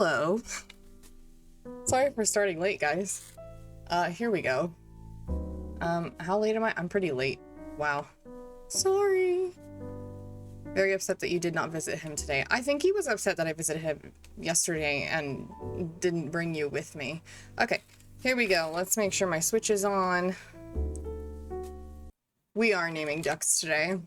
Hello. Sorry for starting late, guys. Here we go. How late am I? I'm pretty late. Wow. Sorry. Very upset that you did not visit him today. I think he was upset that I visited him yesterday and didn't bring you with me. Okay, here we go. Let's make sure my switch is on. We are naming ducks today.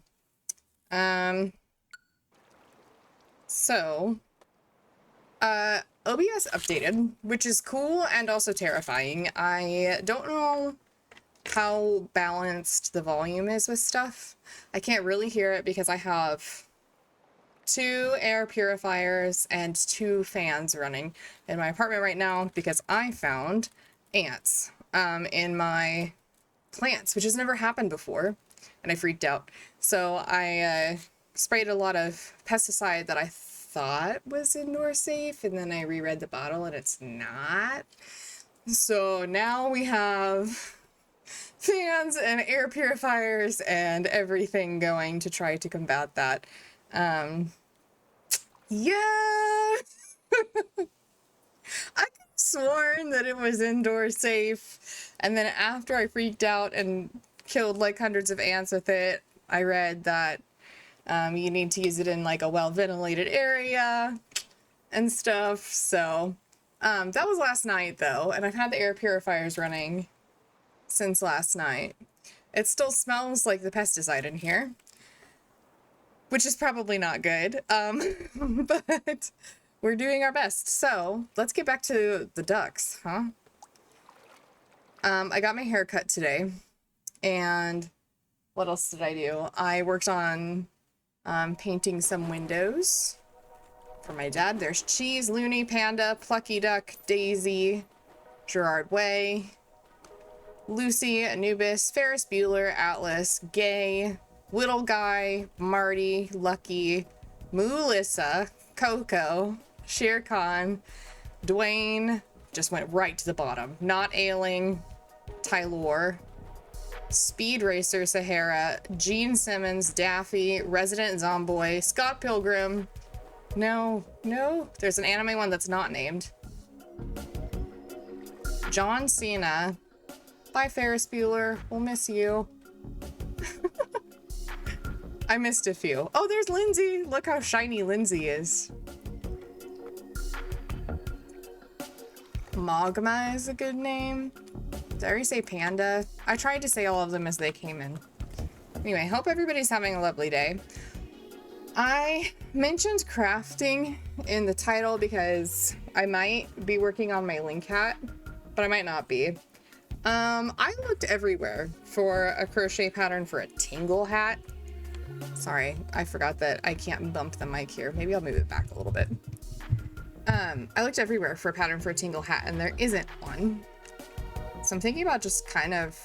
OBS updated, which is cool and also terrifying. I don't know how balanced the volume is with stuff. I can't really hear it because I have 2 air purifiers and 2 fans running in my apartment right now because I found ants in my plants, which has never happened before, and I freaked out. So I sprayed a lot of pesticide that I thought was indoor safe, and then I reread the bottle and it's not. So now we have fans and air purifiers and everything going to try to combat that. Yeah. I could have sworn that it was indoor safe, and then after I freaked out and killed like hundreds of ants with it, I read that you need to use it in like a well-ventilated area and stuff. So that was last night though, and I've had the air purifiers running since last night. It still smells like the pesticide in here, which is probably not good, but we're doing our best. So let's get back to the ducks, huh? I got my hair cut today, and what else did I do? I worked on painting some windows for my dad. There's Cheese, Looney, Panda, Plucky Duck, Daisy, Gerard Way, Lucy, Anubis, Ferris Bueller, Atlas, Gay, Little Guy, Marty, Lucky, Melissa, Coco, Shere Khan, Dwayne, just went right to the bottom, Not Ailing, Tylor, Speed Racer, Sahara, Gene Simmons, Daffy, Resident Zomboy, Scott Pilgrim. No, there's an anime one that's not named. John Cena. Bye, Ferris Bueller. We'll miss you. I missed a few. Oh, there's Lindsay. Look how shiny Lindsay is. Mogma is a good name. Did I already say Panda? I tried to say all of them as they came in. Anyway, hope everybody's having a lovely day. I mentioned crafting in the title because I might be working on my link hat, but I might not be. I looked everywhere for a crochet pattern for a tingle hat. Sorry, I forgot that I can't bump the mic here. Maybe I'll move it back a little bit. I looked everywhere for a pattern for a tingle hat, and there isn't one. So I'm thinking about just kind of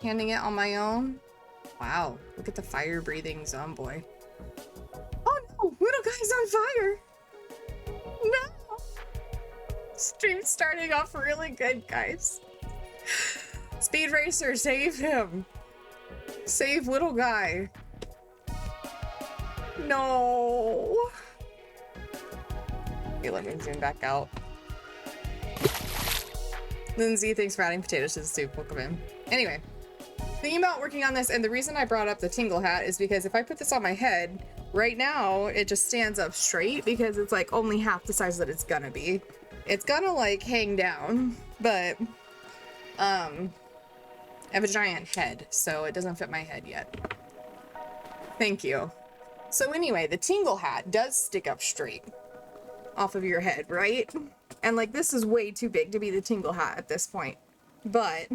handing it on my own. Wow, look at the fire-breathing Zomboy. Oh no, Little Guy's on fire! No! Stream's starting off really good, guys. Speed Racer, save him! Save Little Guy. No! Okay, let me zoom back out. Lindsay, thanks for adding potatoes to the soup. Welcome in. Anyway, thinking about working on this, and the reason I brought up the tingle hat is because if I put this on my head, right now it just stands up straight because it's like only half the size that it's gonna be. It's gonna like hang down, but I have a giant head, so it doesn't fit my head yet. Thank you. So anyway, the tingle hat does stick up straight off of your head, right? And like this is way too big to be the tingle hat at this point. But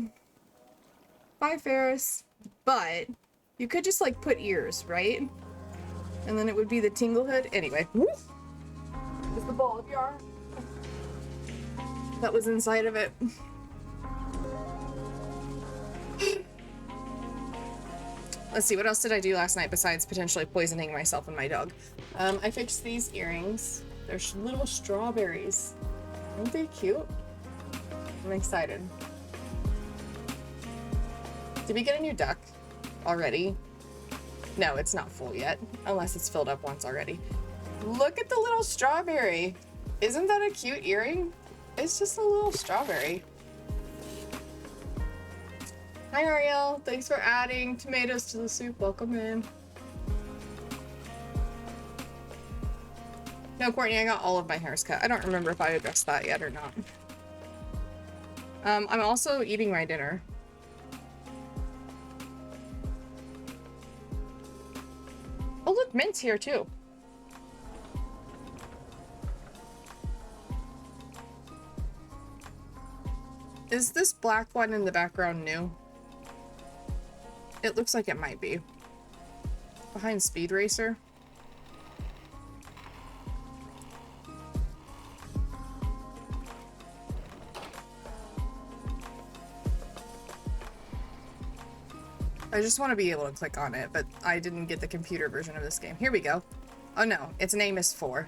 bye, Ferris. But you could just like put ears, right? And then it would be the tingle hood. Anyway, woof, is the ball of yarn that was inside of it. Let's see, what else did I do last night besides potentially poisoning myself and my dog? I fixed these earrings. They're little strawberries. Aren't they cute? I'm excited. Did we get a new duck already? No, it's not full yet, unless it's filled up once already. Look at the little strawberry. Isn't that a cute earring? It's just a little strawberry. Hi Ariel, thanks for adding tomatoes to the soup. Welcome in. No, Courtney, I got all of my hairs cut. I don't remember if I addressed that yet or not. I'm also eating my dinner. Oh look, Mint's here too. Is this black one in the background new? It looks like it might be. Behind Speed Racer. I just want to be able to click on it, but I didn't get the computer version of this game. Here we go. Oh no, its name is 4.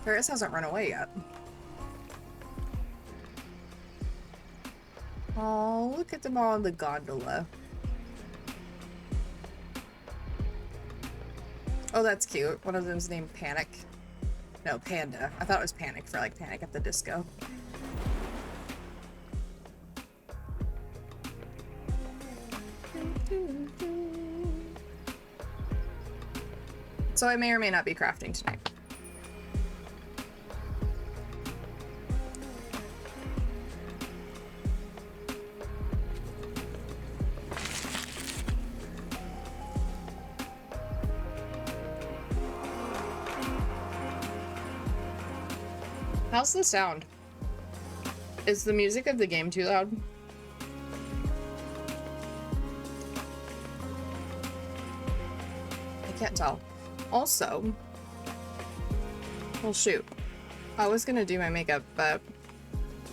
Paris hasn't run away yet. Oh, look at them all on the gondola. Oh, that's cute. One of them's named Panic. No, Panda. I thought it was Panic for like Panic at the Disco. So I may or may not be crafting tonight. How's the sound? Is the music of the game too loud? I can't tell. Also, well shoot, I was gonna do my makeup, but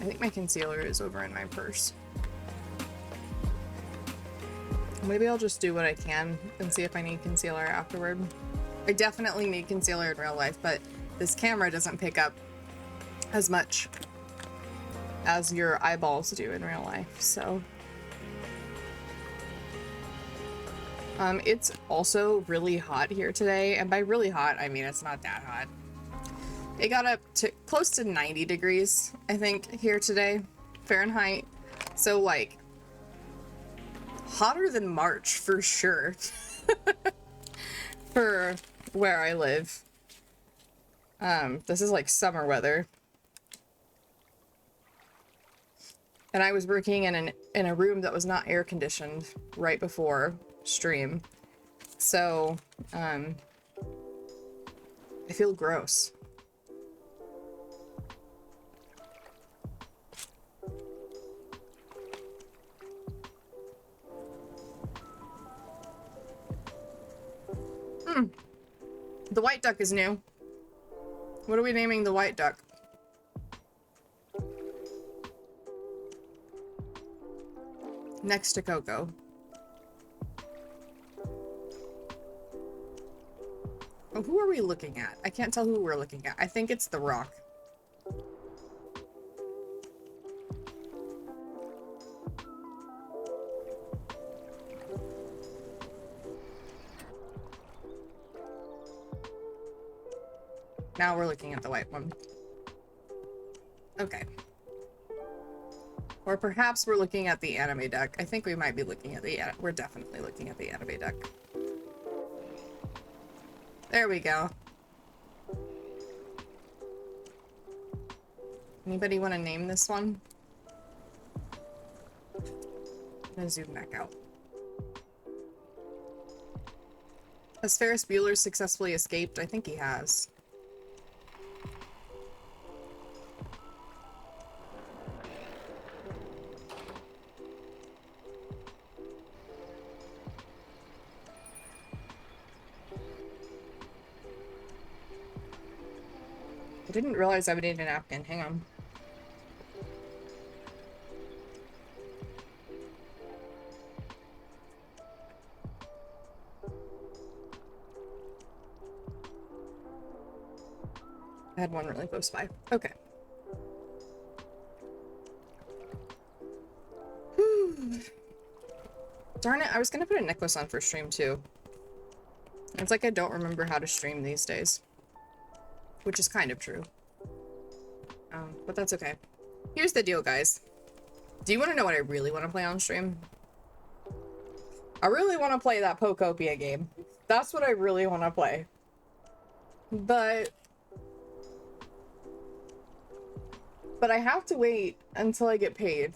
I think my concealer is over in my purse. Maybe I'll just do what I can and see if I need concealer afterward. I definitely need concealer in real life, but this camera doesn't pick up as much as your eyeballs do in real life, so. It's also really hot here today, and by really hot, I mean it's not that hot. It got up to close to 90 degrees, I think, here today, Fahrenheit. So, like, hotter than March, for sure, for where I live. This is like summer weather. And I was working in a room that was not air conditioned right before stream. So, I feel gross. The white duck is new. What are we naming the white duck? Next to Coco. Oh, who are we looking at? I can't tell who we're looking at. I think it's the rock. Now we're looking at the white one. Okay. Or perhaps we're looking at the anime duck. I think we might be looking at the... We're definitely looking at the anime duck. There we go. Anybody want to name this one? I'm gonna zoom back out. Has Ferris Bueller successfully escaped? I think he has. I didn't realize I would need a napkin. Hang on. I had one really close by. Okay. Darn it, I was gonna put a necklace on for stream too. It's like I don't remember how to stream these days. Which is kind of true. But that's okay. Here's the deal, guys. Do you want to know what I really want to play on stream? I really want to play that Pokopia game. That's what I really want to play. But I have to wait until I get paid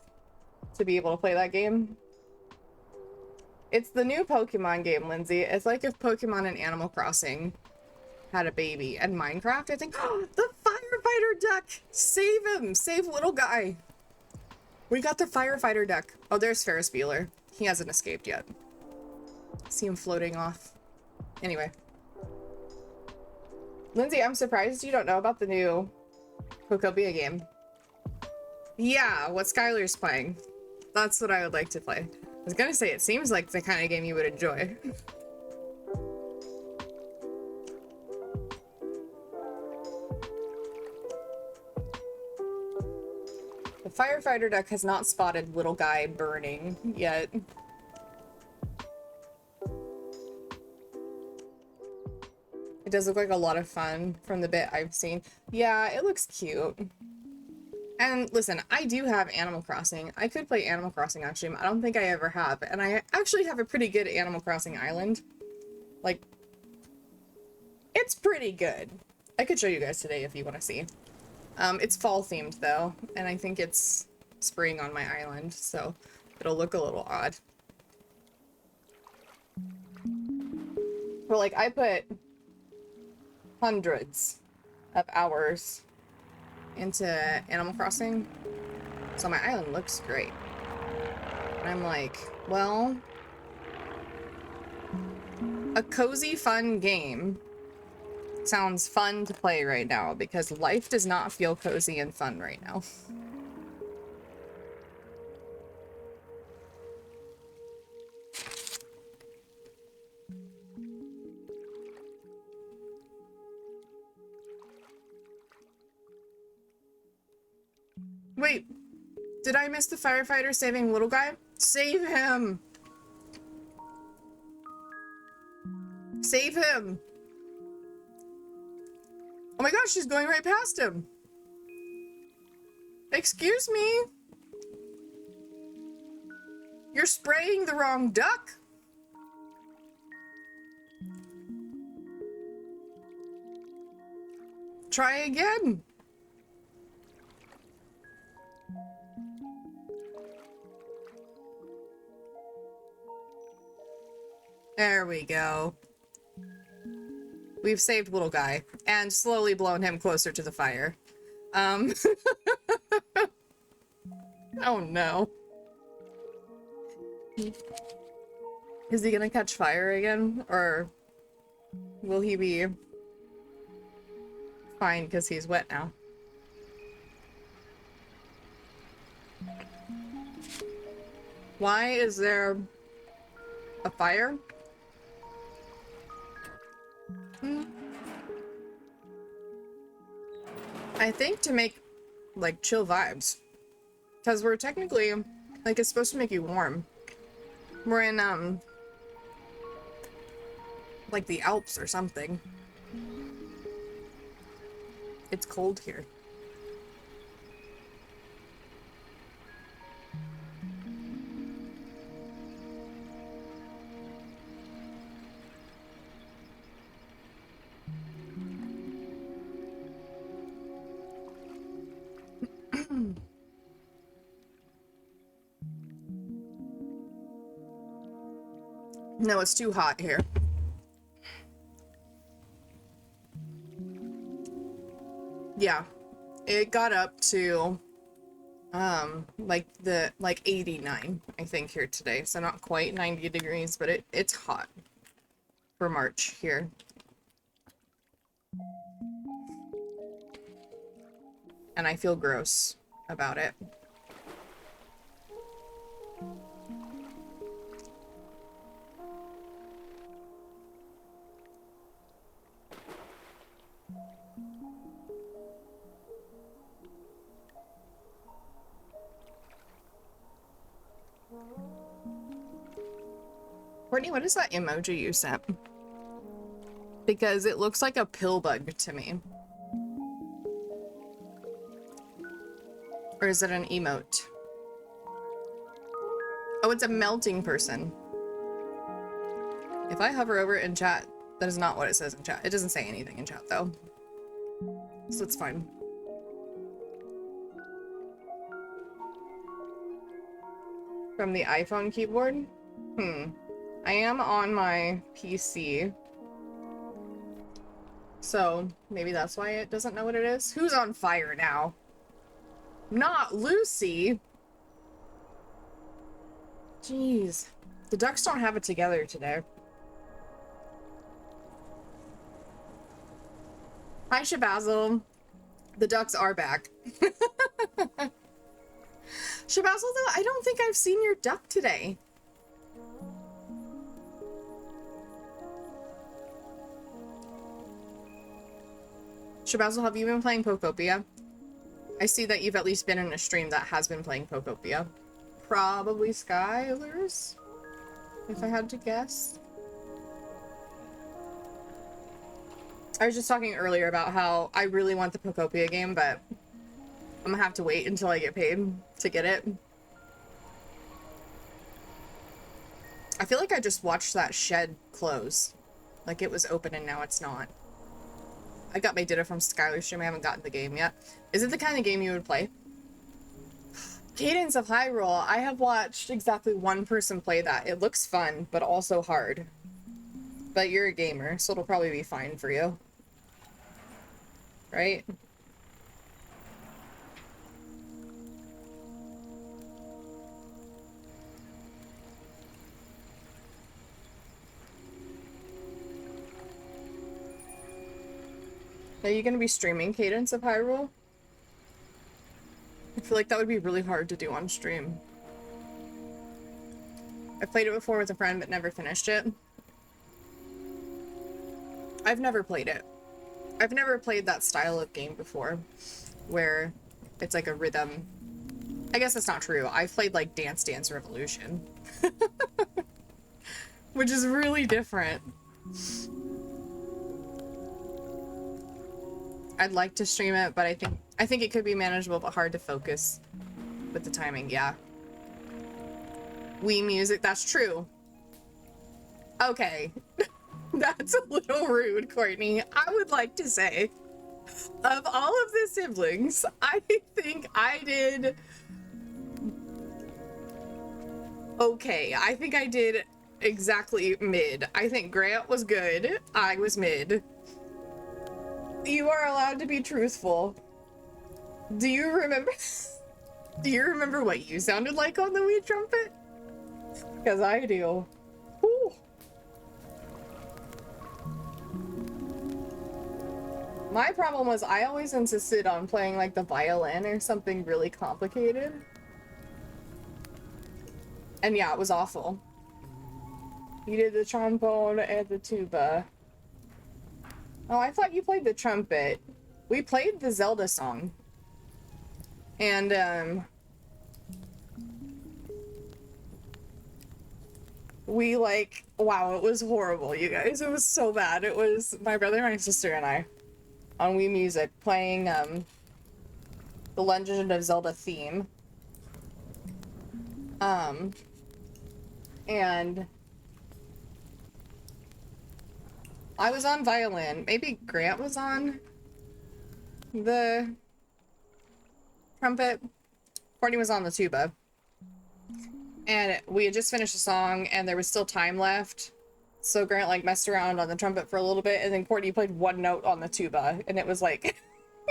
to be able to play that game. It's the new Pokemon game, Lindsay. It's like if Pokemon and Animal Crossing had a baby. And Minecraft, I think. The firefighter duck! Save him! Save little guy! We got the firefighter duck. Oh, there's Ferris Bueller. He hasn't escaped yet. See him floating off. Anyway. Lindsay, I'm surprised you don't know about the new Pokopia game. Yeah, what Skylar's playing. That's what I would like to play. I was gonna say, it seems like the kind of game you would enjoy. The firefighter duck has not spotted little guy burning yet. It does look like a lot of fun from the bit I've seen. Yeah, it looks cute. And listen, I do have Animal Crossing. I could play Animal Crossing on stream. I don't think I ever have. And I actually have a pretty good Animal Crossing island. Like, it's pretty good. I could show you guys today if you want to see. It's fall themed though, and I think it's spring on my island, so it'll look a little odd. But like, I put hundreds of hours into Animal Crossing, so my island looks great. And I'm like, well, a cozy, fun game sounds fun to play right now, because life does not feel cozy and fun right now. Wait, did I miss the firefighter saving little guy? Save him! Save him! Oh my gosh, she's going right past him! Excuse me? You're spraying the wrong duck? Try again. There we go. We've saved little guy and slowly blown him closer to the fire. Oh no. Is he gonna catch fire again? Or will he be fine because he's wet now? Why is there a fire? I think to make, like, chill vibes. Because we're technically, like, it's supposed to make you warm. We're in, like the Alps or something. It's cold here. No, it's too hot here. Yeah, it got up to like 89, I think, here today. So not quite 90 degrees, but it's hot for March here. And I feel gross about it. Courtney, what is that emoji you sent? Because it looks like a pill bug to me. Or is it an emote? Oh, it's a melting person. If I hover over it in chat, that is not what it says in chat. It doesn't say anything in chat though. So it's fine. From the iPhone keyboard? I am on my PC. So maybe that's why it doesn't know what it is. Who's on fire now? Not Lucy. Jeez. The ducks don't have it together today. Hi, Shabazzle. The ducks are back. Shabazzle, though, I don't think I've seen your duck today. Shabazzle, have you been playing Pokopia? I see that you've at least been in a stream that has been playing Pokopia. Probably Skylar's, if I had to guess. I was just talking earlier about how I really want the Pokopia game, but I'm gonna have to wait until I get paid to get it. I feel like I just watched that shed close. Like it was open and now it's not. I got my data from Skylar's stream. I haven't gotten the game yet. Is it the kind of game you would play? Cadence of Hyrule. I have watched exactly one person play that. It looks fun, but also hard. But you're a gamer, so it'll probably be fine for you. Right? Are you gonna be streaming Cadence of Hyrule? I feel like that would be really hard to do on stream. I played it before with a friend but never finished it. I've never played it. I've never played that style of game before, where it's like a rhythm. I guess that's not true. I've played like Dance Dance Revolution, which is really different. I'd like to stream it, but I think it could be manageable, but hard to focus with the timing. Yeah. Wii Music, that's true. Okay. That's a little rude, Courtney. I would like to say, of all of the siblings, I think I did okay. I think I did exactly mid. I think Grant was good. I was mid. You are allowed to be truthful. Do you remember? Do you remember what you sounded like on the Wii trumpet? Because I do. Whew. My problem was I always insisted on playing like the violin or something really complicated. And yeah, it was awful. You did the trombone and the tuba. Oh, I thought you played the trumpet. We played the Zelda song. And, we like, wow, it was horrible, you guys. It was so bad. It was my brother, my sister, and I on Wii Music playing, the Legend of Zelda theme. And I was on violin. Maybe Grant was on the trumpet. Courtney was on the tuba. And we had just finished the song and there was still time left. So Grant like messed around on the trumpet for a little bit and then Courtney played one note on the tuba and it was like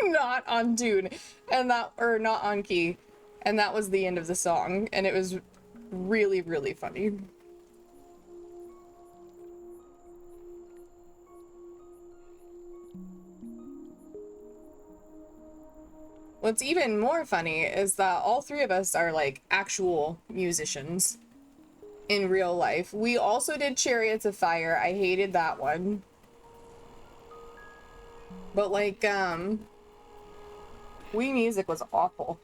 not on tune and that, or not on key. And that was the end of the song and it was really, really funny. What's even more funny is that all three of us are like actual musicians in real life. We also did Chariots of Fire. I hated that one. But like, Wii Music was awful.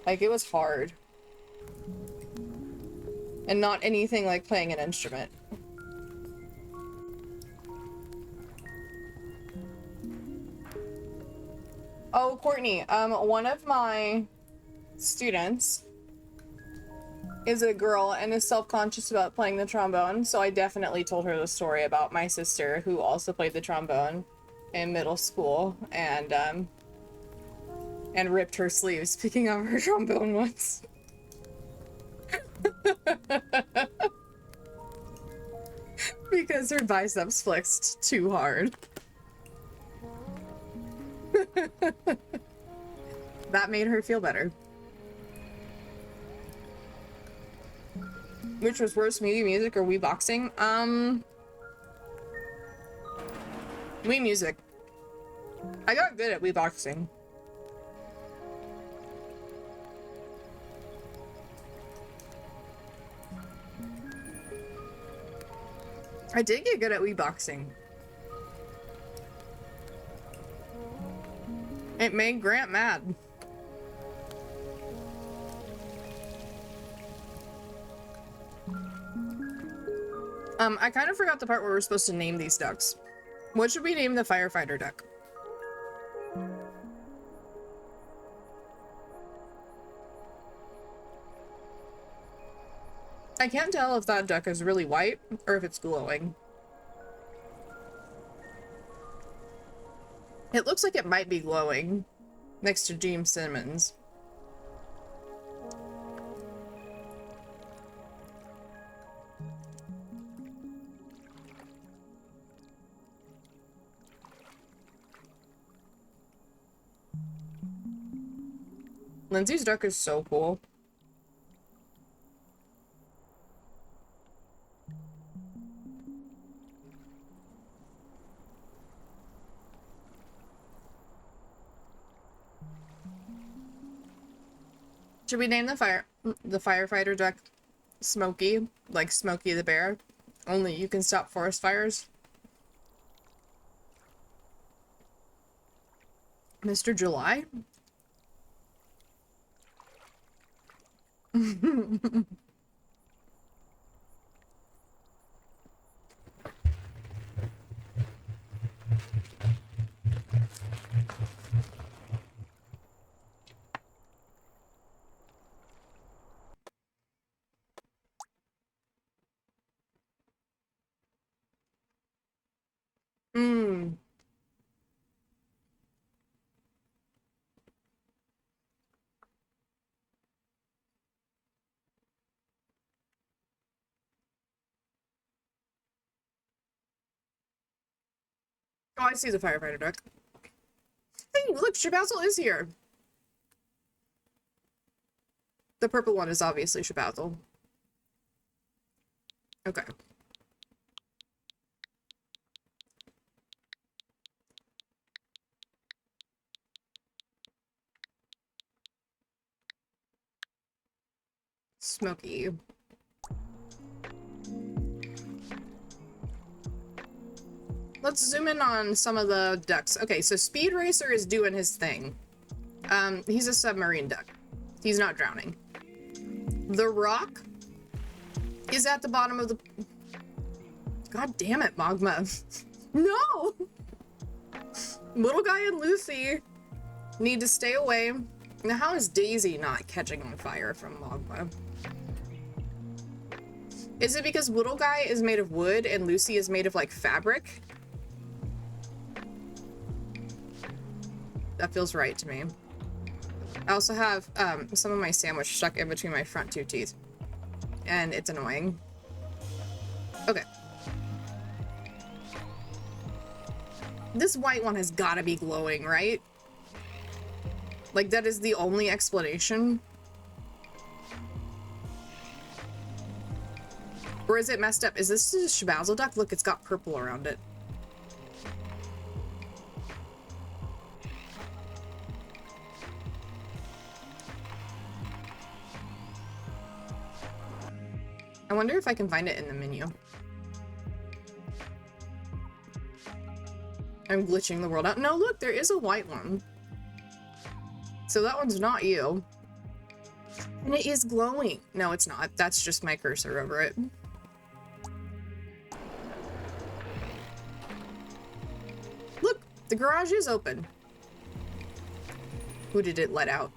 Like, it was hard. and not anything like playing an instrument. Oh, Courtney, one of my students is a girl and is self-conscious about playing the trombone, so I definitely told her the story about my sister who also played the trombone in middle school and ripped her sleeves picking up her trombone once. Because her biceps flexed too hard. That made her feel better. Which was worse, Wii Music or Wii Boxing? Wii Music. I got good at Wii Boxing. I did get good at Wii Boxing. It made Grant mad. I kind of forgot the part where we're supposed to name these ducks. What should we name the firefighter duck? I can't tell if that duck is really white or if it's glowing. It looks like it might be glowing next to Gene Simmons. Lindsay's duck is so cool. Should we name the firefighter duck Smokey, like Smokey the Bear? Only you can stop forest fires. Mr. July? Hmm. Oh, I see the firefighter duck. Hey, look, Shabazzle is here. The purple one is obviously Shabazzle. Okay. Smokey. Let's zoom in on some of the ducks. Okay, so Speed Racer is doing his thing. He's a submarine duck. He's not drowning. The Rock is at the bottom of the... God damn it, Magma. No! Little Guy and Lucy need to stay away. Now, how is Daisy not catching on fire from Magma? Is it because Little Guy is made of wood and Lucy is made of, like, fabric? That feels right to me. I also have some of my sandwich stuck in between my front two teeth. And it's annoying. Okay. This white one has gotta be glowing, right? Like, that is the only explanation? Or is it messed up? Is this a Shabazzle duck? Look, it's got purple around it. I wonder if I can find it in the menu. I'm glitching the world out. No, look, there is a white one. So that one's not you. And it is glowing. No, it's not. That's just my cursor over it. Look, the garage is open. Who did it let out?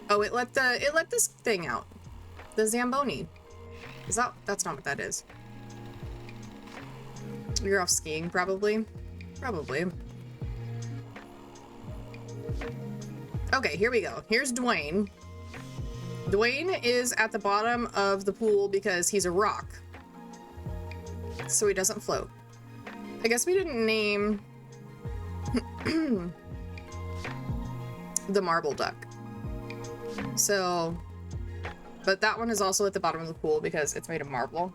Oh, it let this thing out. The Zamboni. Is that's not what that is. You're off skiing, probably. Probably. Okay, here we go. Here's Dwayne. Dwayne is at the bottom of the pool because he's a rock. So he doesn't float. I guess we didn't name the marble duck. So, but that one is also at the bottom of the pool because it's made of marble.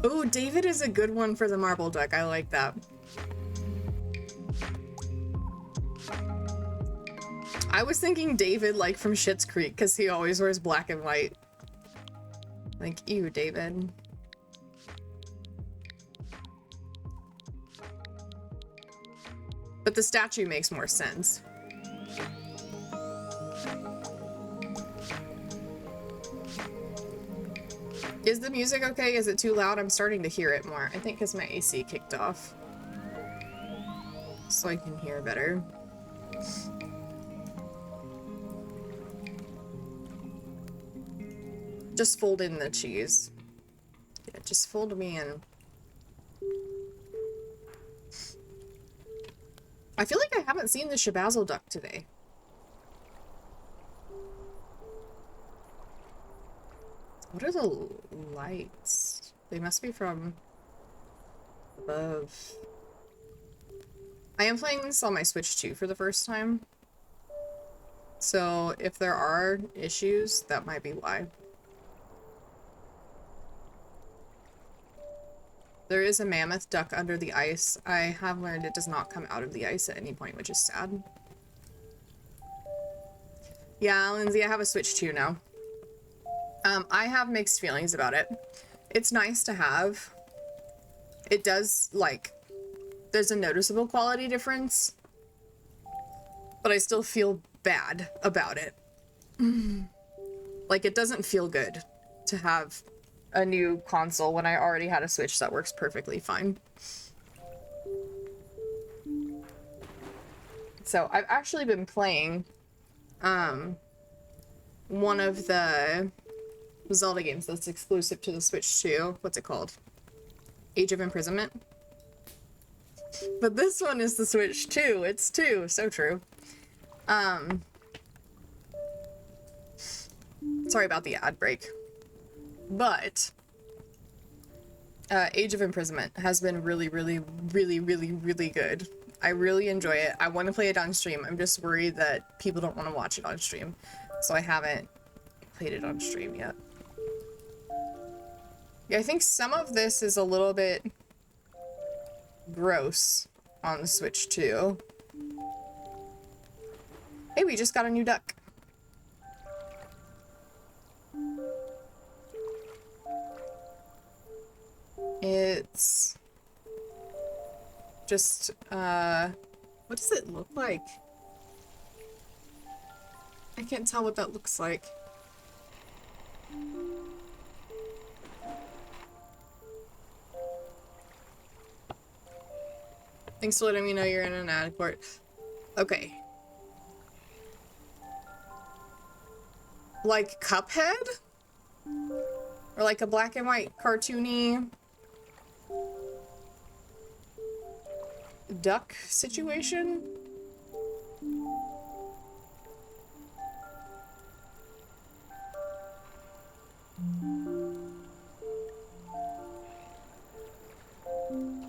Oh, David is a good one for the marble duck. I like that. I was thinking David, like, from Schitt's Creek, because he always wears black and white. Like, ew, David. But the statue makes more sense. Is the music okay? Is it too loud? I'm starting to hear it more. I think because my AC kicked off. So I can hear better. Just fold in the cheese. Yeah, just fold me in. I feel like I haven't seen the Shabazzle duck today. What are the lights? They must be from above. I am playing this on my Switch 2 for the first time. So if there are issues, that might be why. There is a mammoth duck under the ice. I have learned it does not come out of the ice at any point, which is sad. Yeah, Lindsay, I have a Switch 2 now. I have mixed feelings about it. It's nice to have. It does, like, there's a noticeable quality difference, but I still feel bad about it. Like, it doesn't feel good to have a new console when I already had a Switch that works perfectly fine. So I've actually been playing one of the Zelda games that's exclusive to the Switch 2. What's it called? Age of Imprisonment. But this one is the Switch 2. It's 2. So true. Sorry about the ad break. But Age of Imprisonment has been really, really, really, really, really good. I really enjoy it. I want to play it on stream. I'm just worried that people don't want to watch it on stream. So I haven't played it on stream yet. Yeah, I think some of this is a little bit gross on the Switch too. Hey, we just got a new duck. It's just, what does it look like? I can't tell what that looks like. Thanks for letting me know you're in an ad court. Okay. Like Cuphead? Or like a black and white cartoony duck situation?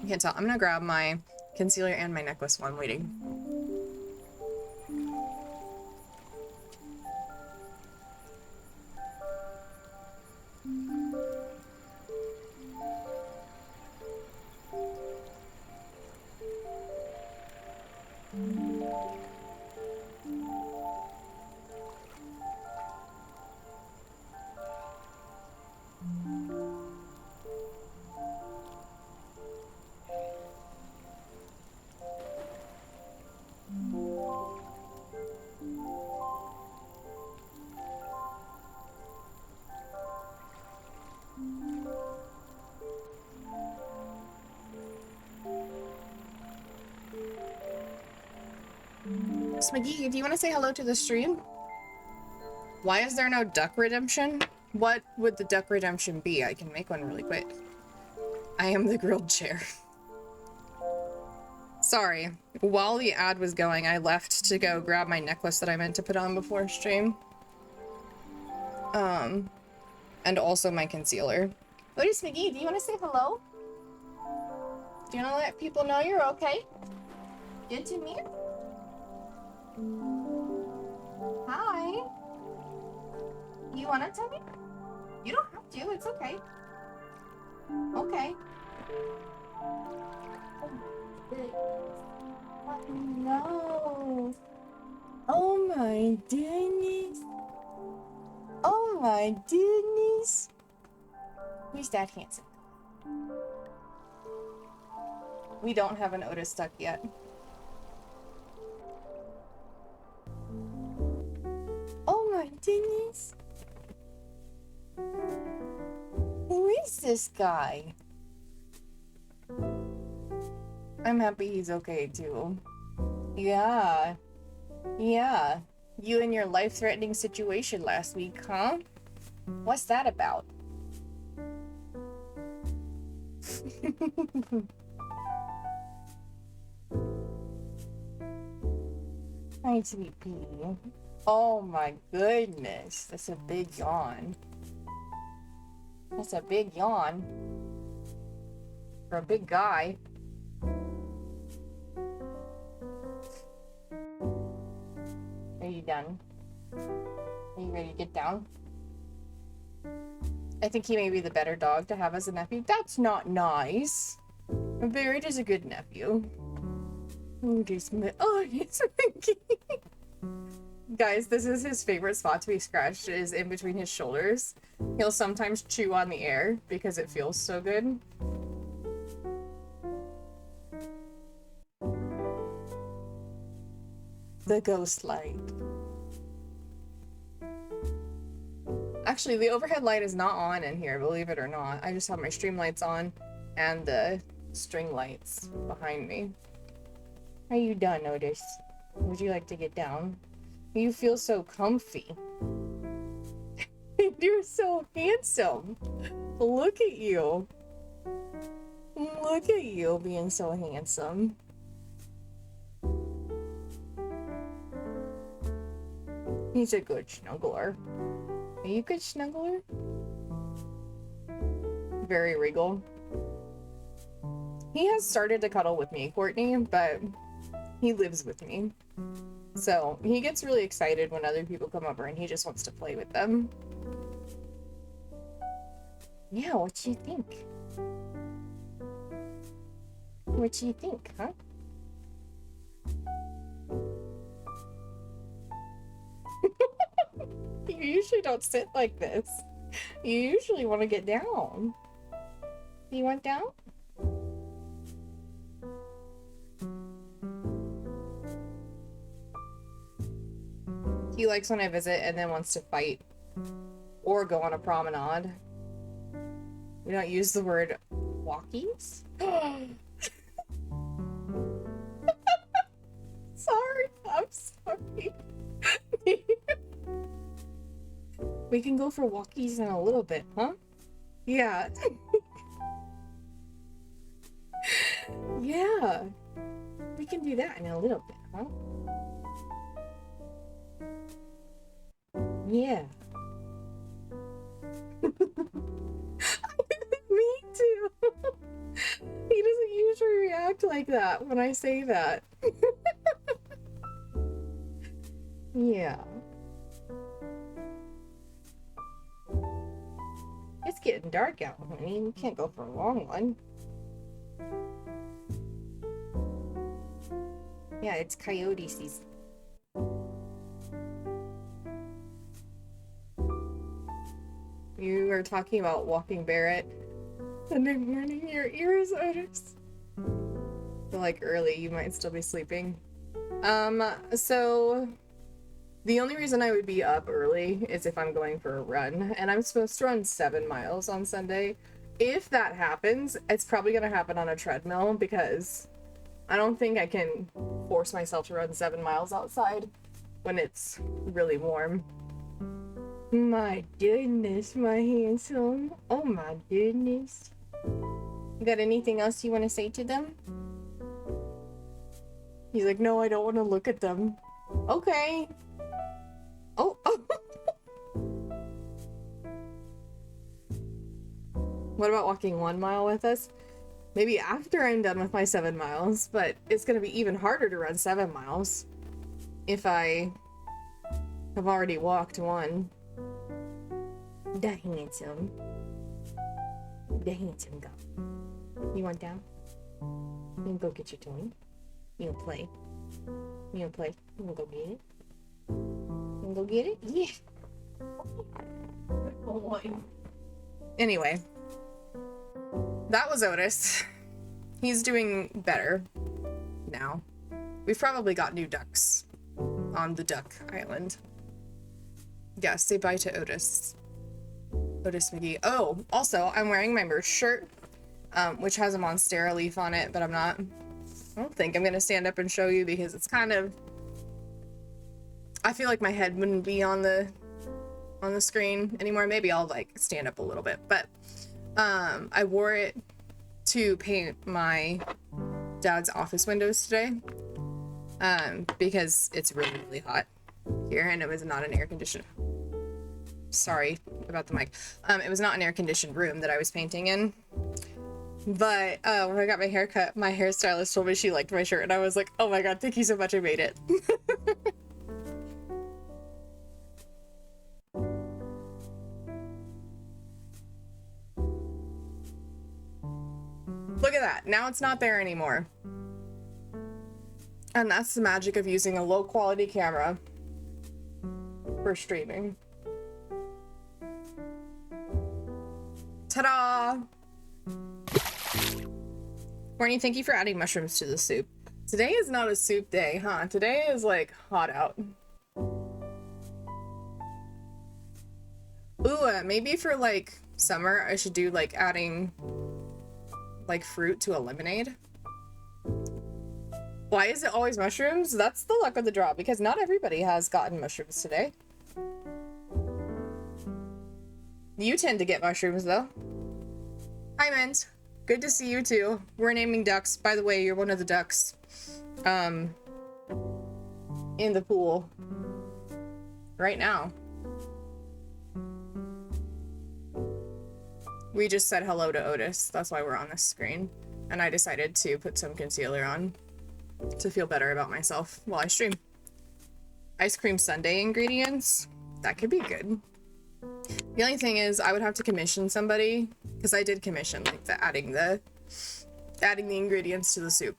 I can't tell. I'm gonna grab my concealer and my necklace while I'm waiting. Otis McGee, do you want to say hello to the stream? Why is there no duck redemption? What would the duck redemption be? I can make one really quick. I am the grilled chair. Sorry, while the ad was going, I left to go grab my necklace that I meant to put on before stream. And also my concealer. Otis McGee, do you want to say hello? Do you want to let people know you're okay? Good to meet you. Hi. You want to tell me? You don't have to, it's okay. Okay. No. Oh my goodness. Oh my goodness. Who's that handsome? We don't have an Otis duck yet. Oh my goodness. Who is this guy? I'm happy he's okay too. Yeah. Yeah. You and your life-threatening situation last week, huh? What's that about? Hi, sweet pea. Oh my goodness. That's a big yawn. That's a big yawn. For a big guy. Are you done? Are you ready to get down? I think he may be the better dog to have as a nephew. That's not nice. Barrett is a good nephew. Oh, he's Mickey. Guys, this is his favorite spot to be scratched, is in between his shoulders. He'll sometimes chew on the air because it feels so good. The ghost light. Actually, the overhead light is not on in here, believe it or not. I just have my stream lights on and the string lights behind me. Are you done, Otis? Would you like to get down? You feel so comfy. You're so handsome. Look at you. Look at you being so handsome. He's a good snuggler. Are you a good snuggler? Very regal. He has started to cuddle with me, Courtney, but he lives with me. So he gets really excited when other people come over and he just wants to play with them. Yeah, what do you think? What do you think, huh? You usually don't sit like this. You usually want to get down. You want down? He likes when I visit and then wants to fight or go on a promenade. We don't use the word walkies. Sorry, I'm sorry. We can go for walkies in a little bit, huh? Yeah. Yeah. We can do that in a little bit, huh? Yeah. Me too. He doesn't usually react like that when I say that. Yeah. It's getting dark out, honey. We can't go for a long one. Yeah, it's coyote season. You were talking about walking Barrett and then burning your ears, Otis. So, like, early, you might still be sleeping. So the only reason I would be up early is if I'm going for a run, and I'm supposed to run 7 miles on Sunday. If that happens, it's probably gonna happen on a treadmill because I don't think I can force myself to run 7 miles outside when it's really warm. My goodness, my handsome. Oh my goodness. You got anything else you want to say to them? He's like, no, I don't want to look at them. Okay. Oh. What about walking 1 mile with us? Maybe after I'm done with my 7 miles, but it's going to be even harder to run 7 miles if I have already walked 1. The handsome. The handsome guy. You want down? You can go get your toy. You gonna play? You gonna play? You gonna go get it? You gonna go get it? Yeah. Anyway, that was Otis. He's doing better now. We've probably got new ducks on the duck island. Yeah, say bye to Otis. Otis McGee. Oh, also, I'm wearing my merch shirt, which has a Monstera leaf on it, but I don't think I'm gonna stand up and show you because it's kind of, I feel like my head wouldn't be on the screen anymore. Maybe I'll like stand up a little bit, but I wore it to paint my dad's office windows today, because it's really, really hot here and it was not an air conditioned. Sorry about the mic. It was not an air-conditioned room that I was painting in. But when I got my hair cut, my hairstylist told me she liked my shirt, and I was like, oh my god, thank you so much, I made it. Look at that. Now it's not there anymore. And that's the magic of using a low-quality camera for streaming. Ta-da! Courtney, thank you for adding mushrooms to the soup. Today is not a soup day, huh? Today is like hot out. Ooh, maybe for like summer, I should do like adding like fruit to a lemonade. Why is it always mushrooms? That's the luck of the draw because not everybody has gotten mushrooms today. You tend to get mushrooms, though. Hi, Mint. Good to see you, too. We're naming ducks. By the way, you're one of the ducks. In the pool. Right now. We just said hello to Otis. That's why we're on this screen. And I decided to put some concealer on to feel better about myself while I stream. Ice cream sundae ingredients? That could be good. The only thing is I would have to commission somebody because I did commission like adding the ingredients to the soup,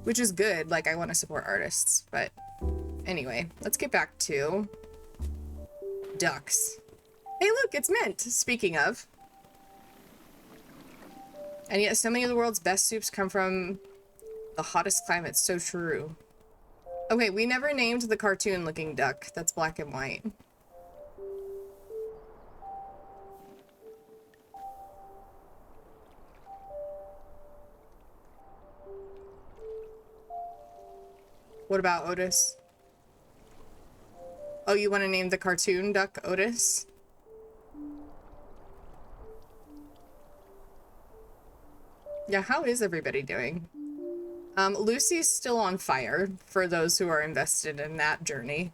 which is good. Like I want to support artists, but anyway, let's get back to ducks. Hey, look, it's Mint. Speaking of, and yet so many of the world's best soups come from the hottest climates. So true. Okay, we never named the cartoon-looking duck that's black and white. What about Otis? Oh, you want to name the cartoon duck Otis? Yeah, how is everybody doing? Lucy's still on fire, for those who are invested in that journey.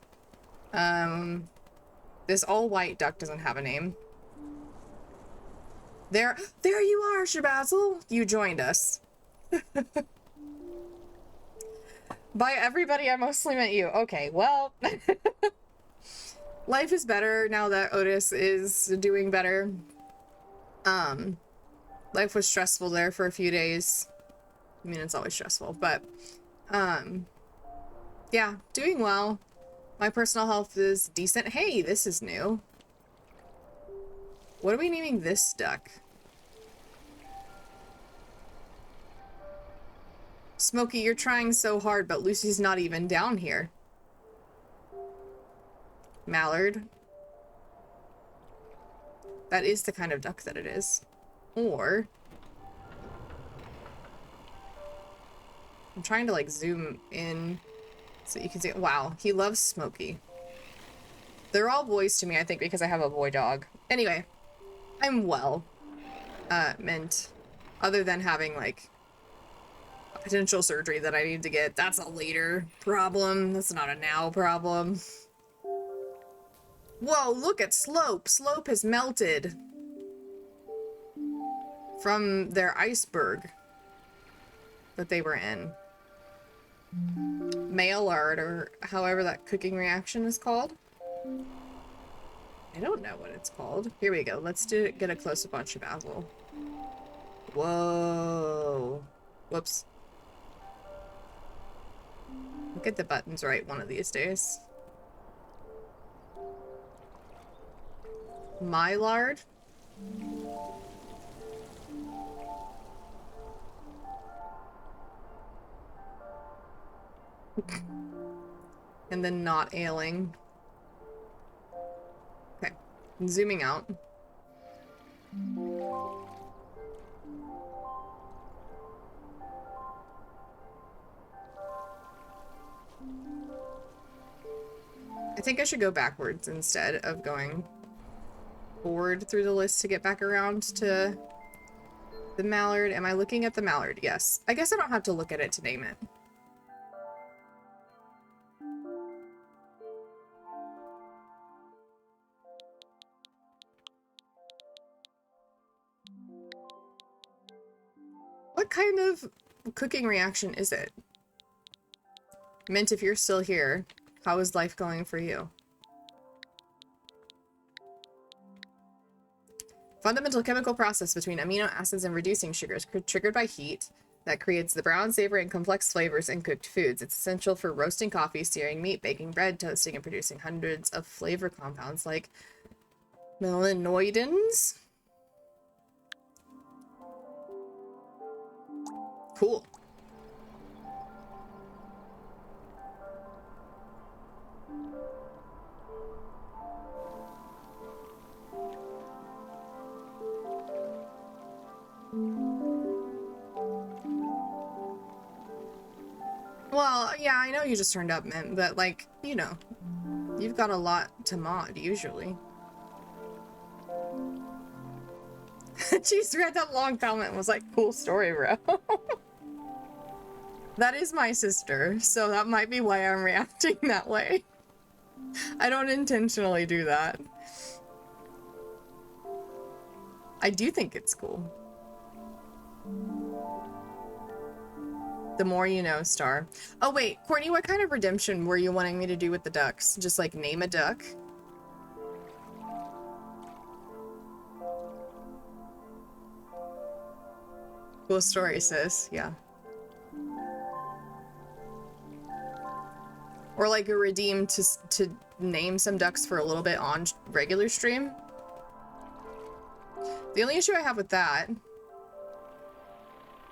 This all-white duck doesn't have a name. There you are, Shabazzle! You joined us. By everybody, I mostly meant you. Okay, well... Life is better now that Otis is doing better. Life was stressful there for a few days. I mean, it's always stressful, but... yeah, doing well. My personal health is decent. Hey, this is new. What are we naming this duck? Smokey, you're trying so hard, but Lucy's not even down here. Mallard. That is the kind of duck that it is. Or... I'm trying to like zoom in so you can see. Wow, he loves Smokey. They're all boys to me, I think, because I have a boy dog. Anyway, I'm well, Mint. Other than having like a potential surgery that I need to get. That's a later problem. That's not a now problem. Whoa, look at Slope. Slope has melted from their iceberg that they were in. Maillard, or however that cooking reaction is called. I don't know what it's called. Here we go. Let's get a close-up on Shabazzle. Whoa. Whoops. I'll get the buttons right one of these days. Maillard. And then not ailing. Okay, I'm zooming out. I think I should go backwards instead of going forward through the list to get back around to the mallard. Am I looking at the mallard? Yes. I guess I don't have to look at it to name it. What kind of cooking reaction is it? Mint, if you're still here, how is life going for you? Fundamental chemical process between amino acids and reducing sugars triggered by heat that creates the brown, savory, and complex flavors in cooked foods. It's essential for roasting coffee, searing meat, baking bread, toasting, and producing hundreds of flavor compounds like melanoidins. Cool. Well, yeah, I know you just turned up, Mint, but like, you know, you've got a lot to mod, usually. She's read that long comment and was like, cool story, bro. That is my sister, so that might be why I'm reacting that way. I don't intentionally do that. I do think it's cool. The more you know, Star. Oh wait, Courtney, what kind of redemption were you wanting me to do with the ducks? Just like name a duck? Cool story, sis. Yeah. Or like a redeem to name some ducks for a little bit on regular stream. The only issue I have with that,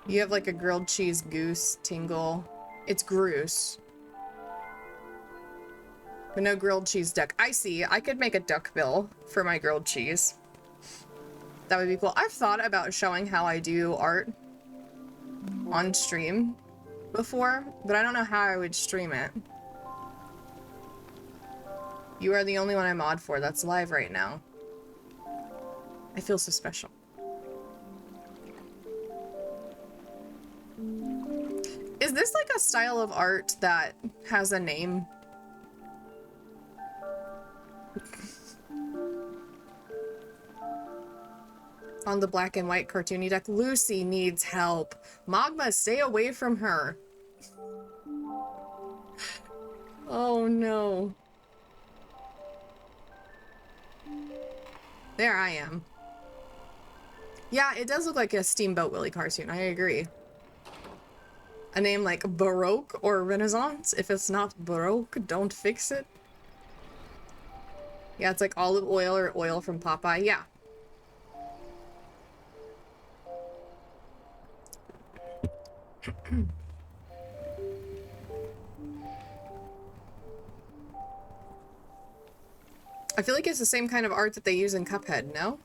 you have like a grilled cheese goose tingle. It's groose. But no grilled cheese duck. I see. I could make a duck bill for my grilled cheese. That would be cool. I've thought about showing how I do art on stream before, but I don't know how I would stream it. You are the only one I mod for that's live right now. I feel so special. Is this like a style of art that has a name? On the black and white cartoony duck, Lucy needs help. Magma, stay away from her. Oh no. There I am. Yeah, it does look like a Steamboat Willie cartoon. I agree. A name like Baroque or Renaissance. If it's not Baroque, don't fix it. Yeah, it's like olive oil or oil from Popeye. Yeah. I feel like it's the same kind of art that they use in Cuphead, no?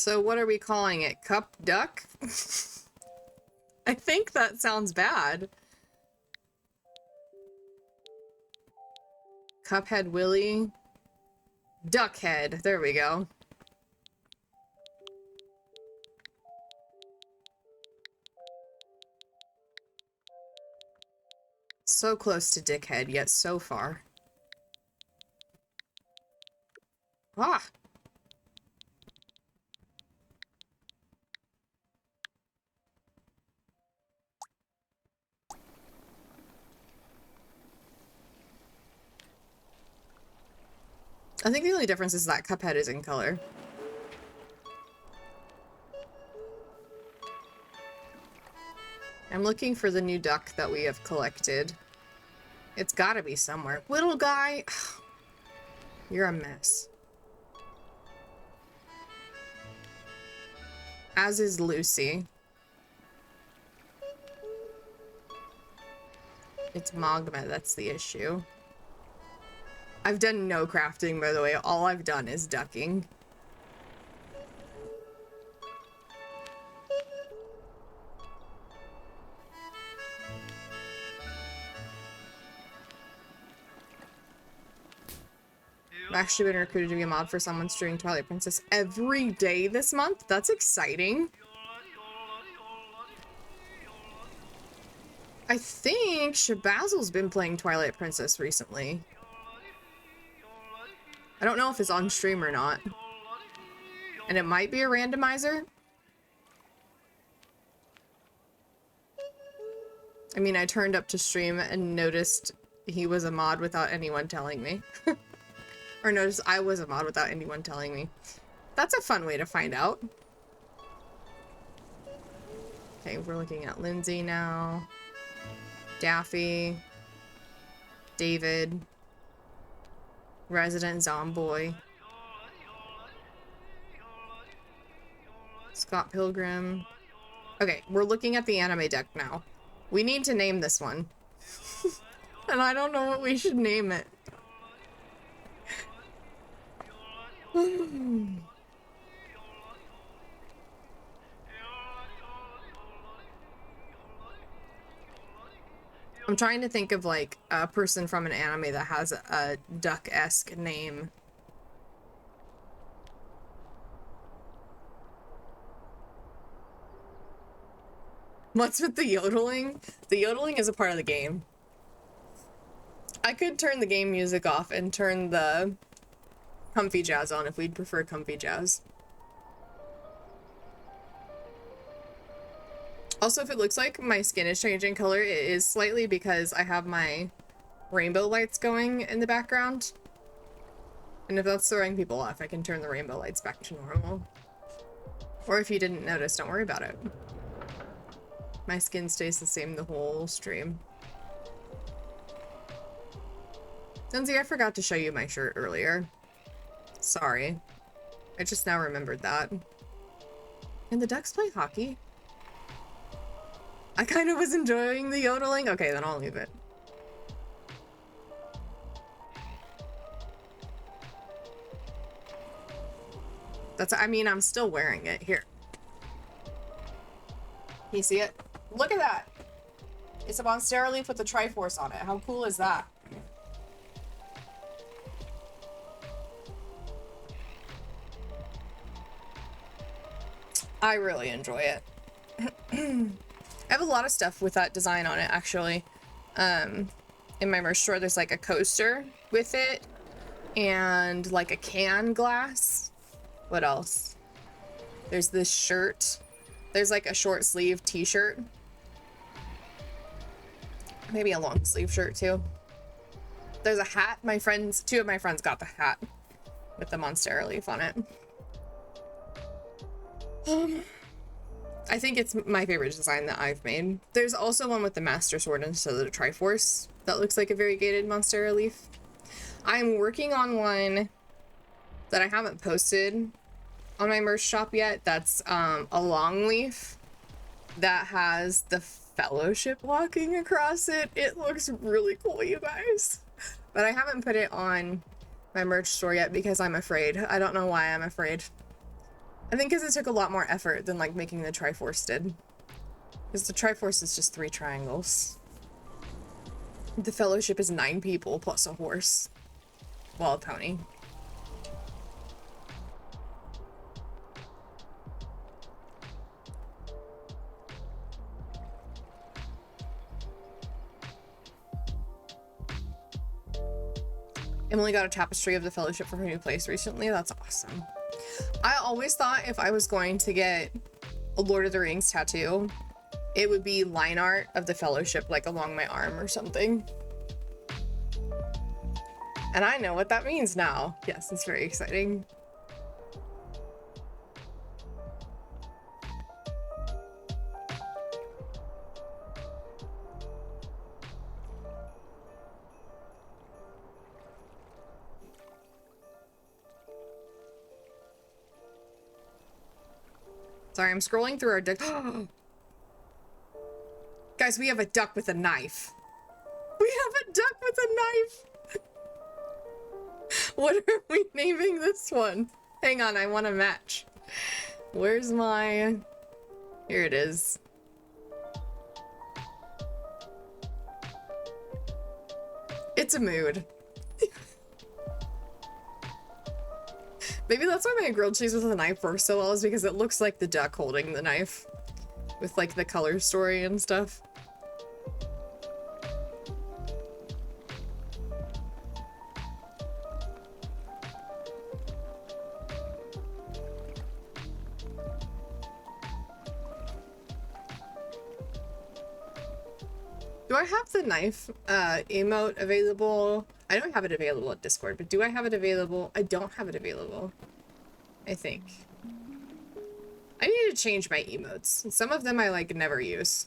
So what are we calling it? Cup Duck? I think that sounds bad. Cuphead Willy. Duckhead. There we go. So close to Dickhead, yet so far. Ah! I think the only difference is that Cuphead is in color. I'm looking for the new duck that we have collected. It's gotta be somewhere. Little guy! You're a mess. As is Lucy. It's Mogma, that's the issue. I've done no crafting, by the way. All I've done is ducking. I've actually been recruited to be a mod for someone streaming Twilight Princess every day this month. That's exciting. I think Shabazzle's been playing Twilight Princess recently. I don't know if it's on stream or not. And it might be a randomizer. I mean, I turned up to stream and noticed he was a mod without anyone telling me. Or noticed I was a mod without anyone telling me. That's a fun way to find out. Okay, we're looking at Lindsay now. Daffy. David. Resident Zomboy. Scott Pilgrim. Okay, we're looking at the anime deck now. We need to name this one. And I don't know what we should name it. I'm trying to think of like a person from an anime that has a duck-esque name. What's with the yodeling? The yodeling is a part of the game. I could turn the game music off and turn the comfy jazz on if we'd prefer comfy jazz. Also, if it looks like my skin is changing color, it is slightly because I have my rainbow lights going in the background. And if that's throwing people off, I can turn the rainbow lights back to normal. Or if you didn't notice, don't worry about it. My skin stays the same the whole stream. Lindsay, I forgot to show you my shirt earlier. Sorry. I just now remembered that. And the Ducks play hockey? I kind of was enjoying the yodeling. Okay, then I'll leave it. That's, I mean, I'm still wearing it. Here. Can you see it? Look at that. It's a Monstera leaf with the Triforce on it. How cool is that? I really enjoy it. I have a lot of stuff with that design on it, actually. In my merch store, there's like a coaster with it and like a can glass. What else? There's this shirt. There's like a short sleeve t-shirt. Maybe a long sleeve shirt too. There's a hat. My friends, two of my friends got the hat with the Monstera leaf on it. I think it's my favorite design that I've made. There's also one with the Master Sword instead of the Triforce that looks like a variegated Monstera leaf. I'm working on one that I haven't posted on my merch shop yet. That's a long leaf that has the Fellowship walking across it. It looks really cool, you guys. But I haven't put it on my merch store yet because I'm afraid. I don't know why I'm afraid. I think because it took a lot more effort than like making the Triforce did. Because the Triforce is just 3 triangles. The Fellowship is 9 people plus a horse. Well, a pony. Emily got a tapestry of the Fellowship for her new place recently. That's awesome. I always thought if I was going to get a Lord of the Rings tattoo, it would be line art of the Fellowship, like along my arm or something. And I know what that means now. Yes, it's very exciting. Sorry, I'm scrolling through our duck. Guys, we have a duck with a knife. We have a duck with a knife. What are we naming this one? Hang on, I want to match. Where's my... Here it is. It's a mood. Maybe that's why my grilled cheese with a knife works so well, is because it looks like the duck holding the knife. With like the color story and stuff. Do I have the knife emote available? I don't have it available at Discord, but do I have it available? I don't have it available, I think. I need to change my emotes. Some of them I like never use.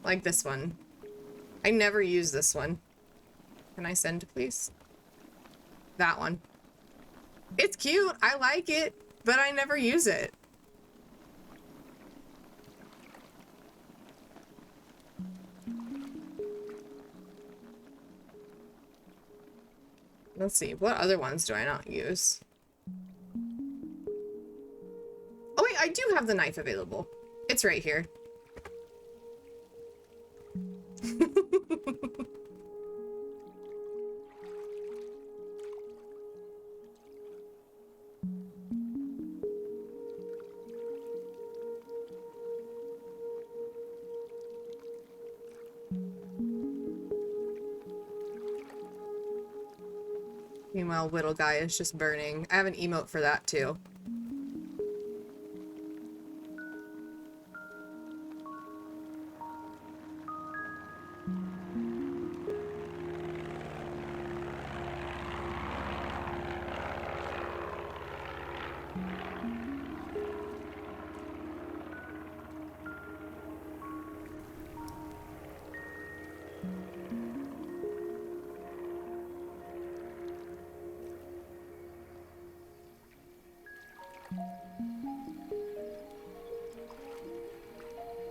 Like this one. I never use this one. Can I send, please? That one. It's cute. I like it, but I never use it. Let's see, what other ones do I not use? Oh wait, I do have the knife available. It's right here. Meanwhile, Whittle Guy is just burning. I have an emote for that too.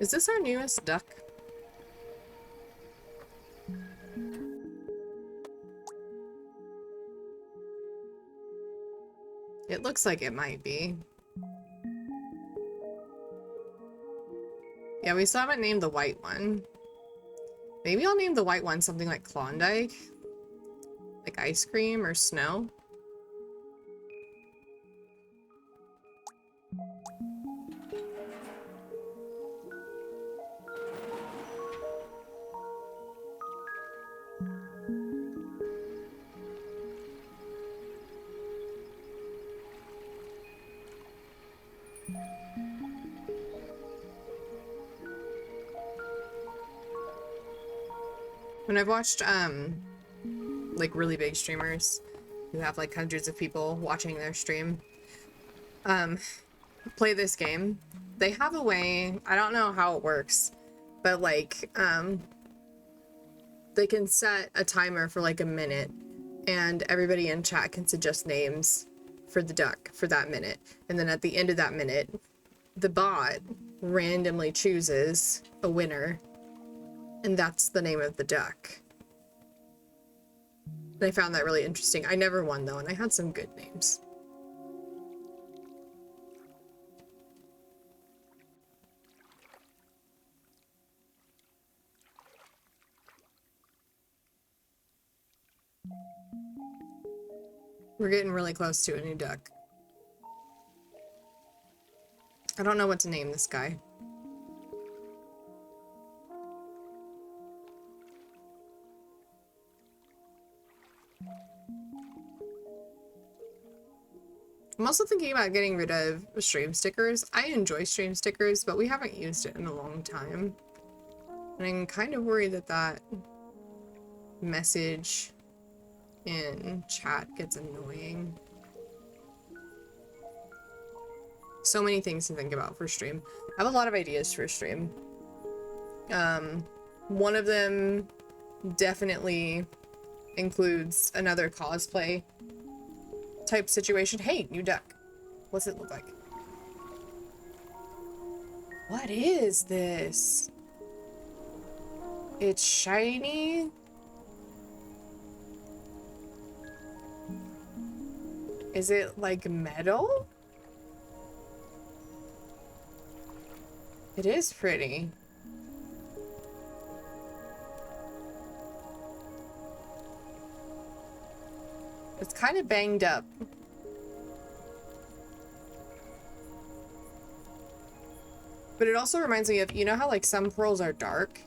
Is this our newest duck? It looks like it might be. Yeah, we still haven't named the white one. Maybe I'll name the white one something like Klondike? Like ice cream or snow? When I've watched like really big streamers who have like hundreds of people watching their stream play this game, they have a way, I don't know how it works, but like they can set a timer for like a minute and everybody in chat can suggest names for the duck for that minute, and then at the end of that minute the bot randomly chooses a winner. And that's the name of the duck. And I found that really interesting. I never won though, and I had some good names. We're getting really close to a new duck. I don't know what to name this guy. I'm also thinking about getting rid of stream stickers. I enjoy stream stickers, but we haven't used it in a long time. And I'm kind of worried that that message in chat gets annoying. So many things to think about for stream. I have a lot of ideas for stream. One of them definitely includes another cosplay type situation. Hey, new duck. What's it look like? What is this? It's shiny. Is it like metal? It is pretty. It's kind of banged up. But it also reminds me of, you know how like some pearls are dark?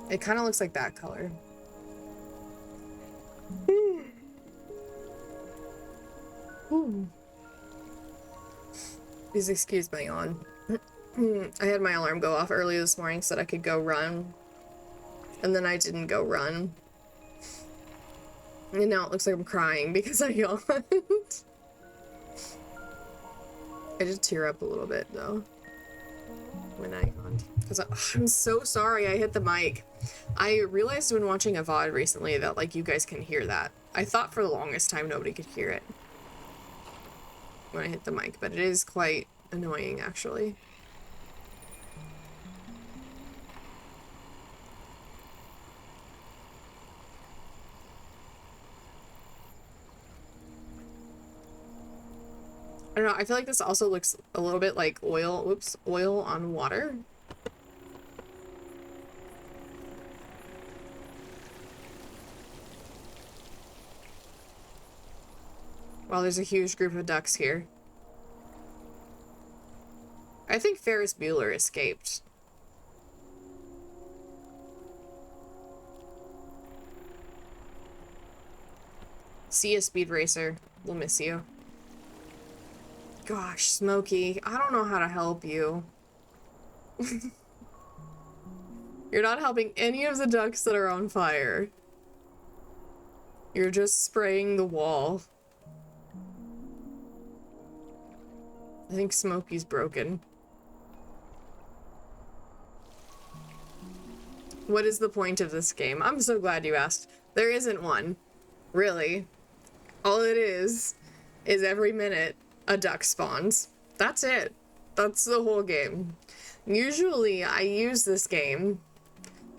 It kind of looks like that color. Ooh. Please excuse my yawn. I had my alarm go off early this morning so that I could go run. And then I didn't go run. And now it looks like I'm crying because I yawned. I did tear up a little bit though when I yawned. Because I'm so sorry I hit the mic. I realized when watching a VOD recently that like you guys can hear that. I thought for the longest time nobody could hear it when I hit the mic, but it is quite annoying actually. I don't know, I feel like this also looks a little bit like oil, whoops, oil on water. Wow, there's a huge group of ducks here. I think Ferris Bueller escaped. See ya, Speed Racer. We'll miss you. Gosh, Smokey, I don't know how to help you. You're not helping any of the ducks that are on fire. You're just spraying the wall. I think Smokey's broken. What is the point of this game? I'm so glad you asked. There isn't one. Really. All it is every minute a duck spawns. That's it. That's the whole game. Usually I use this game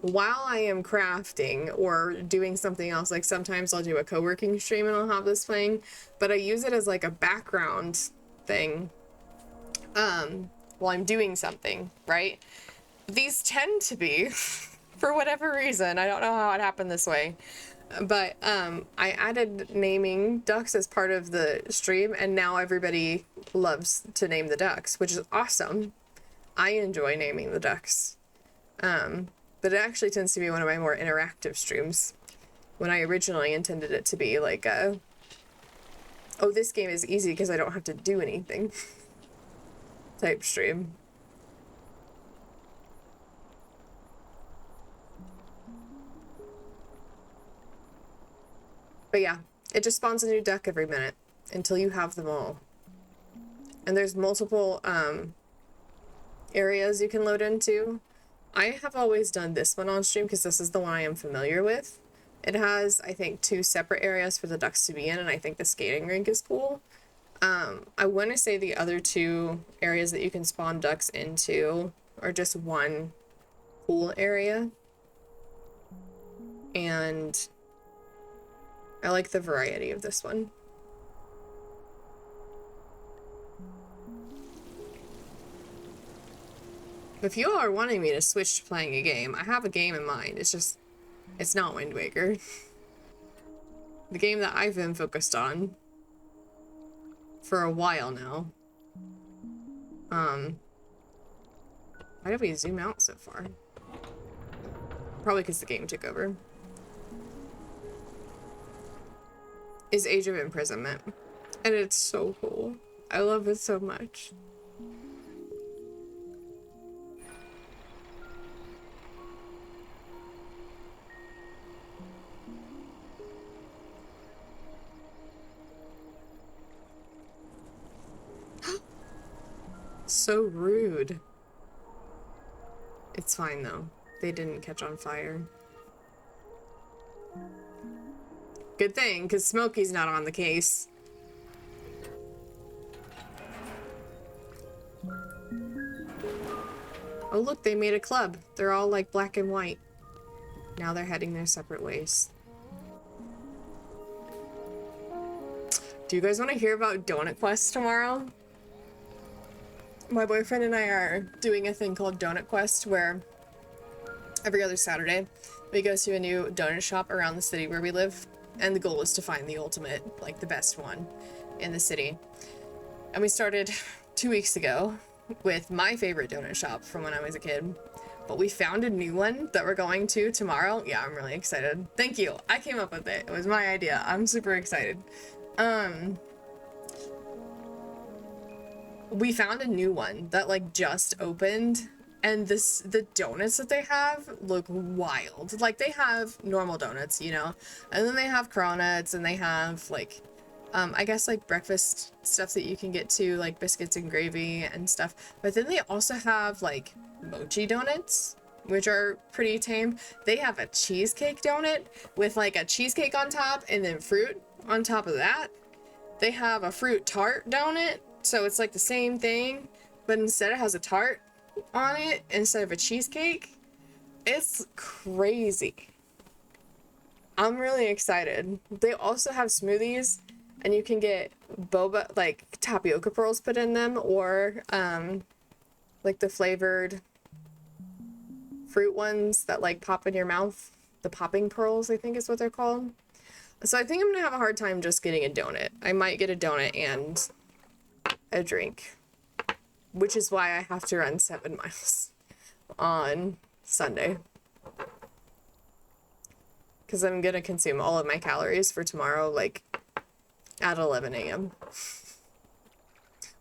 while I am crafting or doing something else. Like sometimes I'll do a co-working stream and I'll have this playing, but I use it as like a background thing while I'm doing something, right? These tend to be, for whatever reason, I don't know how it happened this way, but I added naming ducks as part of the stream, and now everybody loves to name the ducks, which is awesome. I enjoy naming the ducks. But it actually tends to be one of my more interactive streams, when I originally intended it to be like a, oh, this game is easy because I don't have to do anything type stream. But yeah, it just spawns a new duck every minute until you have them all. And there's multiple areas you can load into. I have always done this one on stream because this is the one I am familiar with. It has, I think, 2 separate areas for the ducks to be in, and I think the skating rink is cool. I want to say the other 2 areas that you can spawn ducks into are just one pool area. And I like the variety of this one. If you all are wanting me to switch to playing a game, I have a game in mind. It's just, it's not Wind Waker. the game that I've been focused on for a while now. Why did we zoom out so far? Probably because the game took over. Is Age of Imprisonment. And it's so cool. I love it so much. So rude. It's fine though. They didn't catch on fire. Good thing, because Smokey's not on the case. Oh look, they made a club. They're all like black and white. Now they're heading their separate ways. Do you guys want to hear about Donut Quest tomorrow? My boyfriend and I are doing a thing called Donut Quest where every other Saturday we go to a new donut shop around the city where we live, and the goal is to find the ultimate, like the best one in the city. And we started 2 weeks ago with my favorite donut shop from when I was a kid, but we found a new one that we're going to tomorrow. Yeah, I'm really excited. Thank you. I came up with it. It was my idea. I'm super excited. We found a new one that like just opened, and the donuts that they have look wild. Like they have normal donuts, you know, and then they have cronuts, and they have like I guess like breakfast stuff that you can get too, like biscuits and gravy and stuff. But then they also have like mochi donuts, which are pretty tame. They have a cheesecake donut with like a cheesecake on top and then fruit on top of that. They have a fruit tart donut, so it's like the same thing, but instead it has a tart on it instead of a cheesecake. It's crazy. I'm really excited. They also have smoothies, and you can get boba, like tapioca pearls put in them, or like the flavored fruit ones that like pop in your mouth. The popping pearls, I think is what they're called. So I think I'm gonna have a hard time just getting a donut. I might get a donut and a drink, which is why I have to run 7 miles on Sunday, because I'm gonna consume all of my calories for tomorrow like at 11 a.m.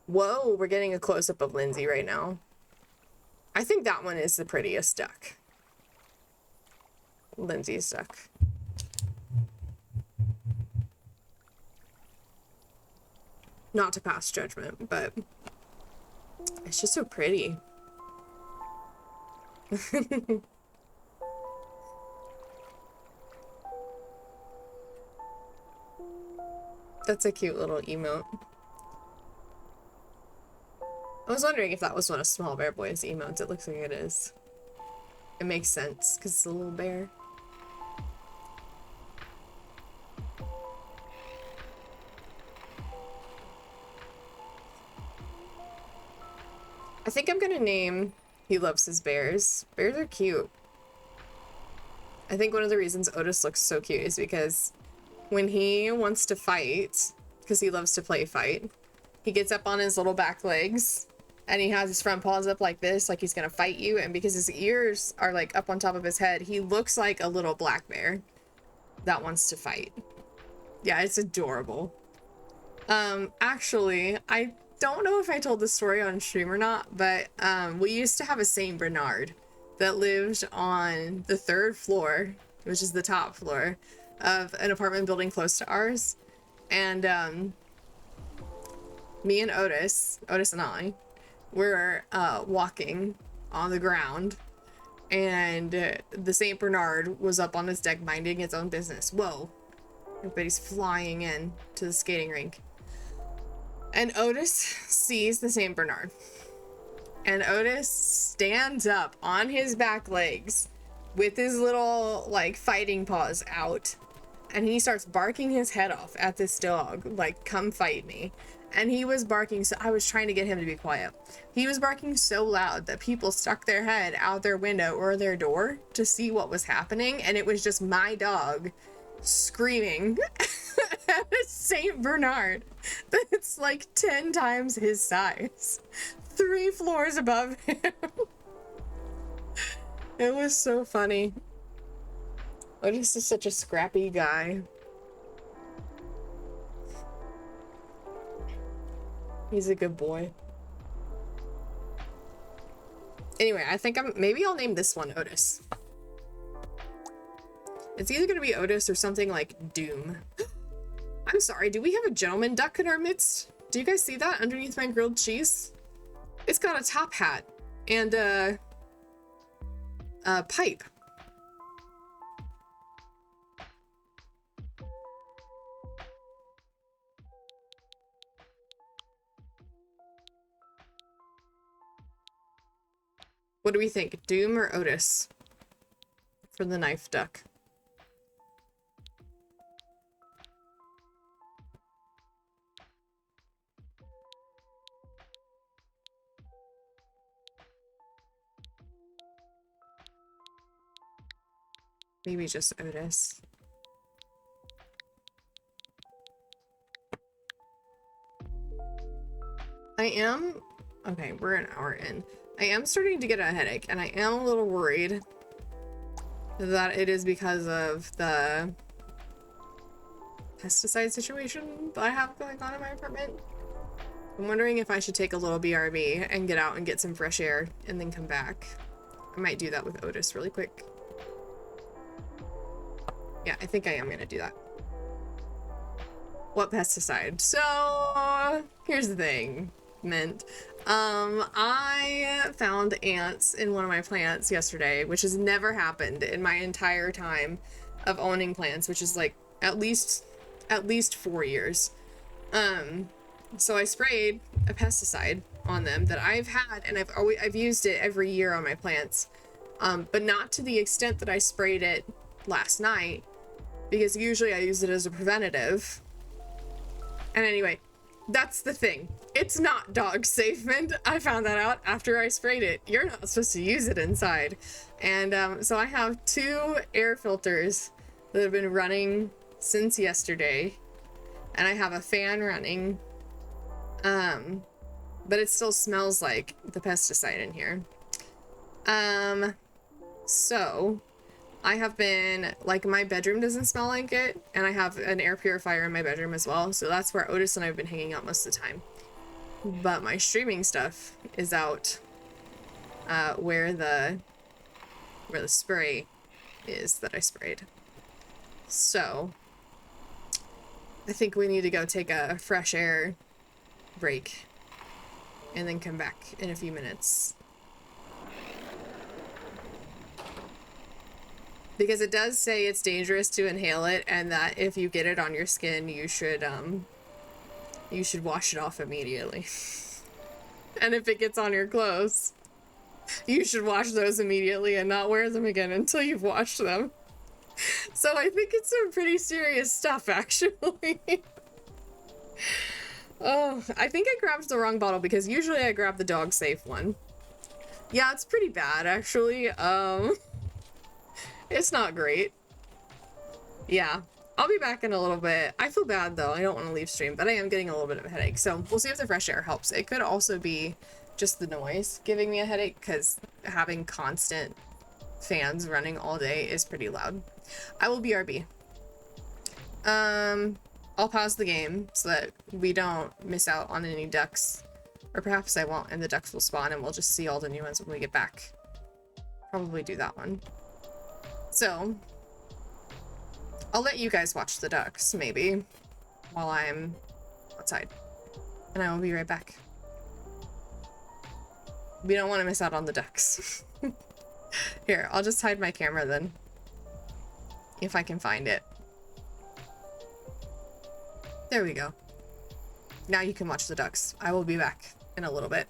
Whoa, we're getting a close-up of Lindsay right now. I think that one is the prettiest duck. Lindsay's duck. Not to pass judgment, but it's just so pretty. That's a cute little emote. I was wondering if that was one of Small Bear Boy's emotes. It looks like it is. It makes sense because it's a little bear. I think I'm gonna name He Loves His Bears. Bears are cute. I think one of the reasons Otis looks so cute is because when he wants to fight, because he loves to play fight, he gets up on his little back legs and he has his front paws up like this, like he's gonna fight you, and because his ears are like up on top of his head, he looks like a little black bear that wants to fight. Yeah, it's adorable. Actually, I don't know if I told this story on stream or not, but we used to have a Saint Bernard that lived on the 3rd floor, which is the top floor of an apartment building close to ours. And me and Otis and I were walking on the ground, and the Saint Bernard was up on his deck minding its own business. Whoa, everybody's flying in to the skating rink. And Otis sees the Saint Bernard, and Otis stands up on his back legs with his little like fighting paws out, and he starts barking his head off at this dog, like, come fight me. And he was barking, so I was trying to get him to be quiet. He was barking so loud that people stuck their head out their window or their door to see what was happening, and it was just my dog screaming had a Saint Bernard that's like 10 times his size, 3 floors above him. It was so funny. Otis is such a scrappy guy. He's a good boy. Anyway, I think maybe I'll name this one Otis. It's either gonna be Otis or something like Doom. I'm sorry, do we have a gentleman duck in our midst? Do you guys see that underneath my grilled cheese? It's got a top hat and a pipe. What do we think? Doom or Otis for the knife duck? Maybe just Otis. Okay, we're an hour in. I am starting to get a headache, and I am a little worried that it is because of the pesticide situation that I have going on in my apartment. I'm wondering if I should take a little BRB and get out and get some fresh air and then come back. I might do that with Otis really quick. Yeah, I think I am gonna do that. What pesticide? So, here's the thing, Mint. I found ants in one of my plants yesterday, which has never happened in my entire time of owning plants, which is like at least 4 years. So I sprayed a pesticide on them that I've had, and I've used it every year on my plants, but not to the extent that I sprayed it last night, because usually I use it as a preventative. And anyway, that's the thing. It's not dog safe, Mint. I found that out after I sprayed it. You're not supposed to use it inside. And so I have 2 air filters that have been running since yesterday, and I have a fan running, but it still smells like the pesticide in here. So I have been, like, my bedroom doesn't smell like it, and I have an air purifier in my bedroom as well, so that's where Otis and I have been hanging out most of the time. But my streaming stuff is out where the spray is that I sprayed. So I think we need to go take a fresh air break and then come back in a few minutes. Because it does say it's dangerous to inhale it, and that if you get it on your skin, you should wash it off immediately. And if it gets on your clothes, you should wash those immediately and not wear them again until you've washed them. So I think it's some pretty serious stuff, actually. Oh, I think I grabbed the wrong bottle, because usually I grab the dog safe one. Yeah, it's pretty bad, actually. It's not great. Yeah, I'll be back in a little bit. I feel bad though. I don't want to leave stream, but I am getting a little bit of a headache. So we'll see if the fresh air helps. It could also be just the noise giving me a headache, because having constant fans running all day is pretty loud. I will BRB. I'll pause the game so that we don't miss out on any ducks. Or perhaps I won't, and the ducks will spawn and we'll just see all the new ones when we get back. Probably do that one. So I'll let you guys watch the ducks, maybe, while I'm outside. And I will be right back. We don't want to miss out on the ducks. Here, I'll just hide my camera then. If I can find it. There we go. Now you can watch the ducks. I will be back in a little bit.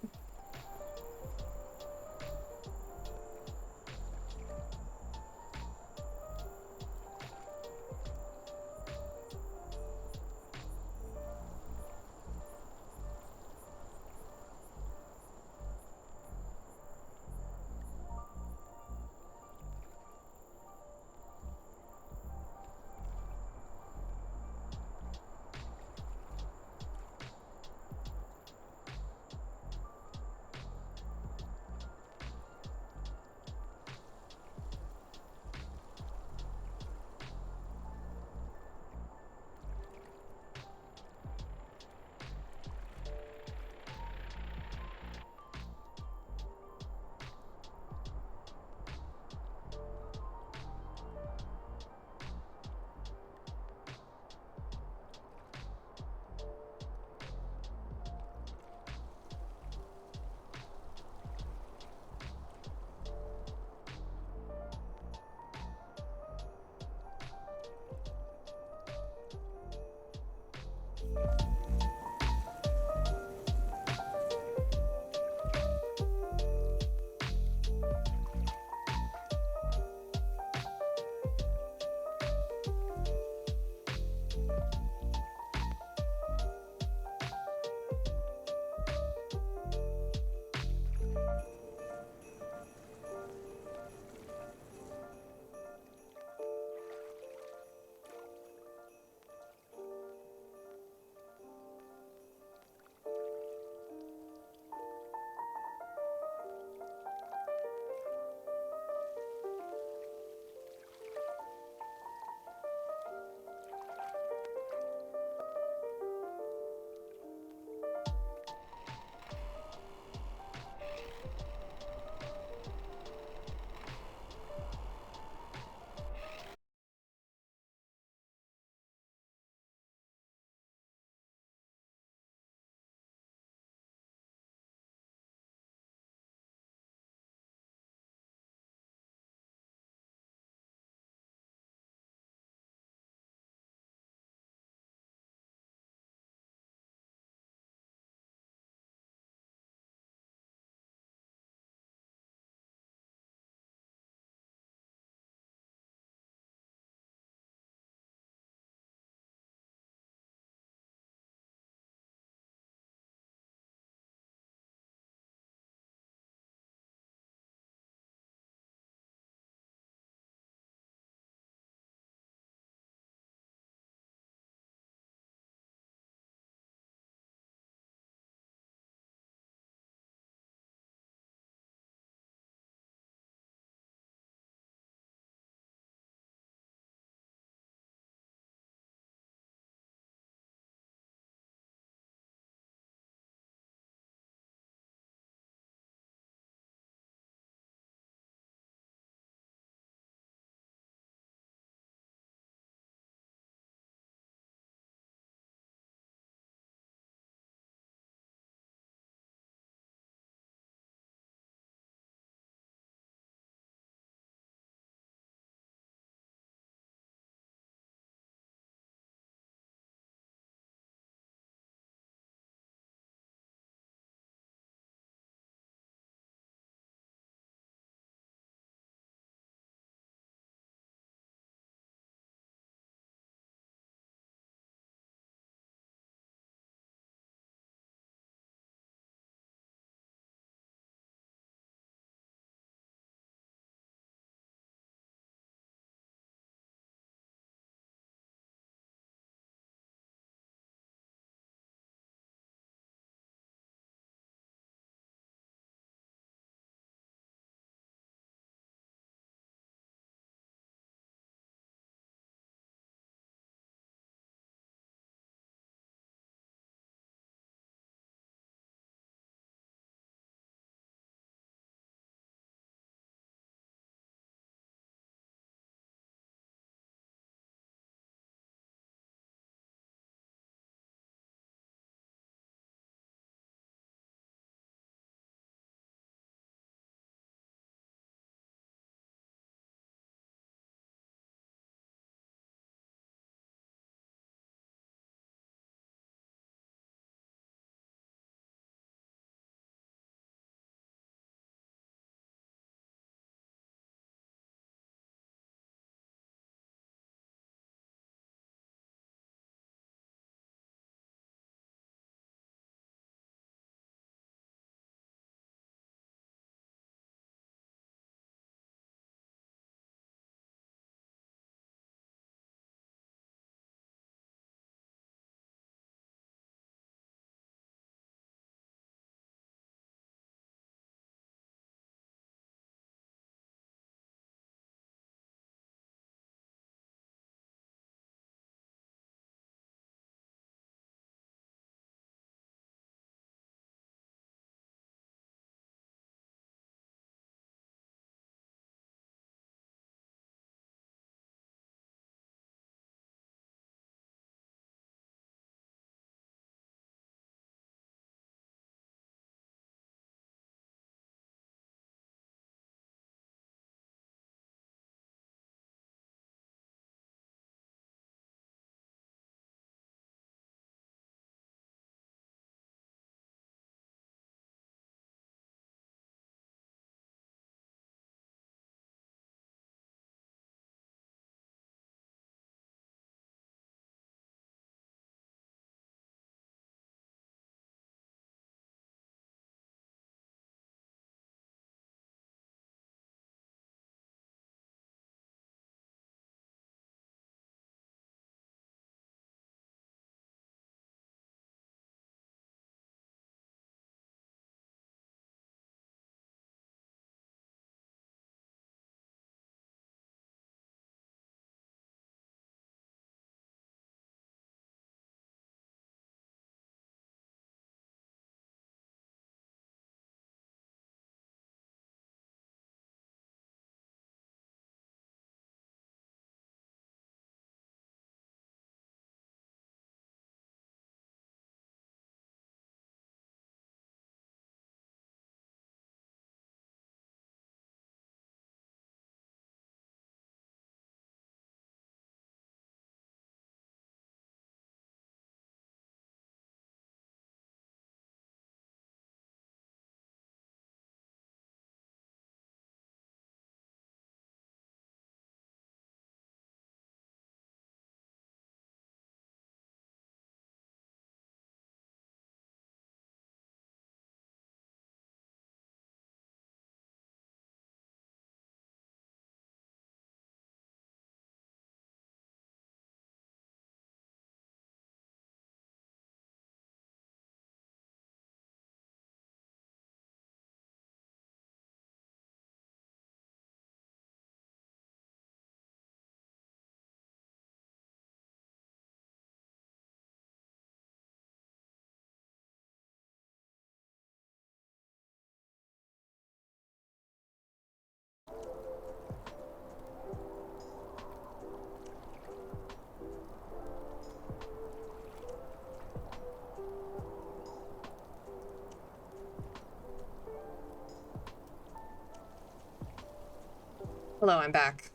Hello, I'm back.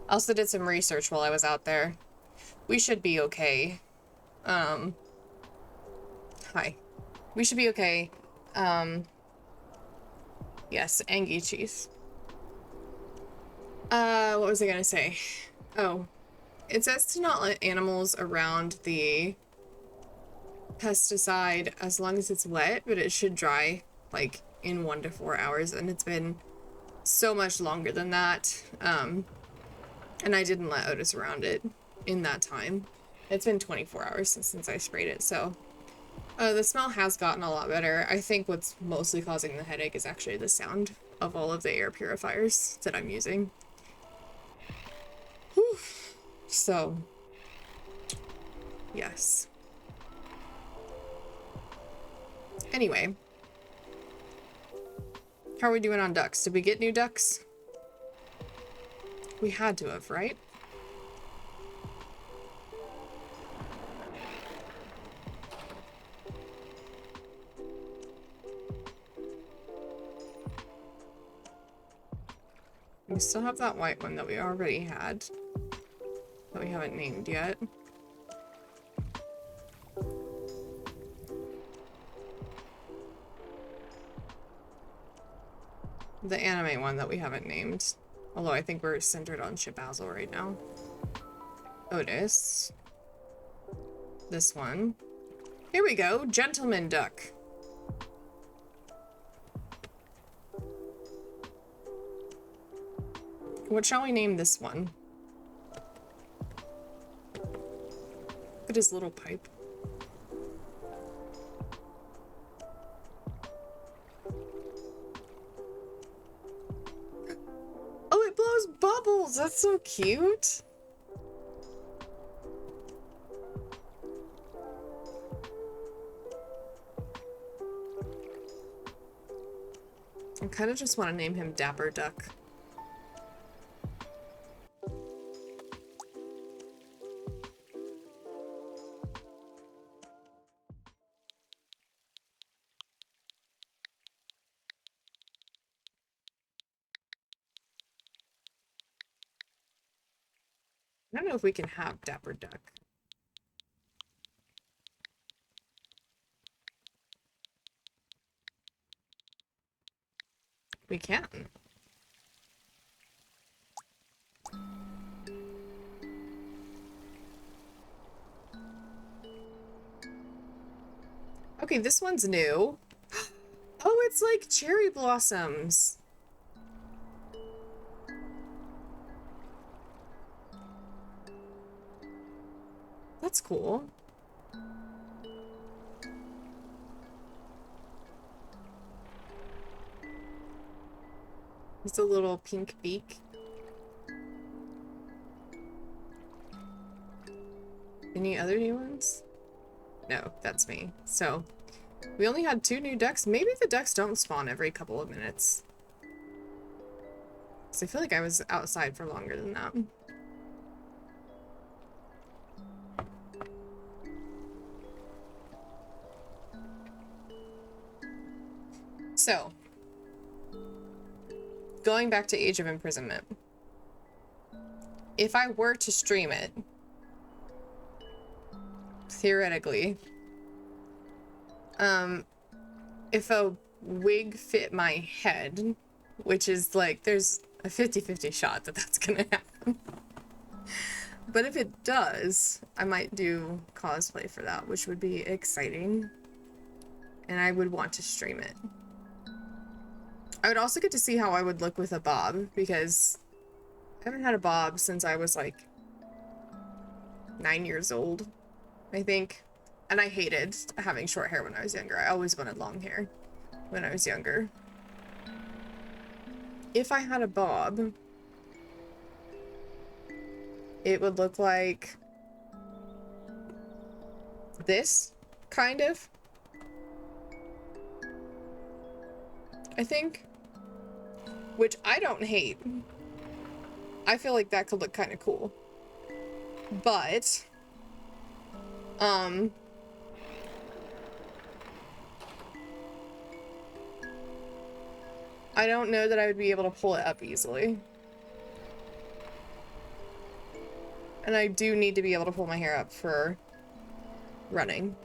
Also did some research while I was out there. We should be okay. Hi. We should be okay. Yes, Angie cheese. What was I gonna say? Oh, it says to not let animals around the pesticide as long as it's wet, but it should dry like in 1 to 4 hours, and it's been so much longer than that. And I didn't let Otis around it in that time. It's been 24 hours since I sprayed it, so the smell has gotten a lot better. I think what's mostly causing the headache is actually the sound of all of the air purifiers that I'm using. Whew. So, yes. Anyway. How are we doing on ducks? Did we get new ducks? We had to have, right? We still have that white one that we already had, that we haven't named yet. The anime one that we haven't named. Although I think we're centered on Shabazzle right now. Otis. This one. Here we go, Gentleman Duck. What shall we name this one? Look at his little pipe. Oh, it blows bubbles! That's so cute! I kind of just want to name him Dapper Duck. I don't know if we can have Dapper Duck. We can. Okay, this one's new. Oh, it's like cherry blossoms. That's cool. It's a little pink beak. Any other new ones? No, that's me. So, we only had 2 new ducks. Maybe the ducks don't spawn every couple of minutes. Because I feel like I was outside for longer than that. So, going back to Age of Imprisonment. If I were to stream it, theoretically, if a wig fit my head, which is like, there's a 50-50 shot that that's gonna happen. But if it does, I might do cosplay for that, which would be exciting. And I would want to stream it. I would also get to see how I would look with a bob, because I haven't had a bob since I was like 9 years old, I think. And I hated having short hair when I was younger. I always wanted long hair when I was younger. If I had a bob, it would look like this, kind of. I think. Which I don't hate. I feel like that could look kind of cool. But, I don't know that I would be able to pull it up easily. And I do need to be able to pull my hair up for running.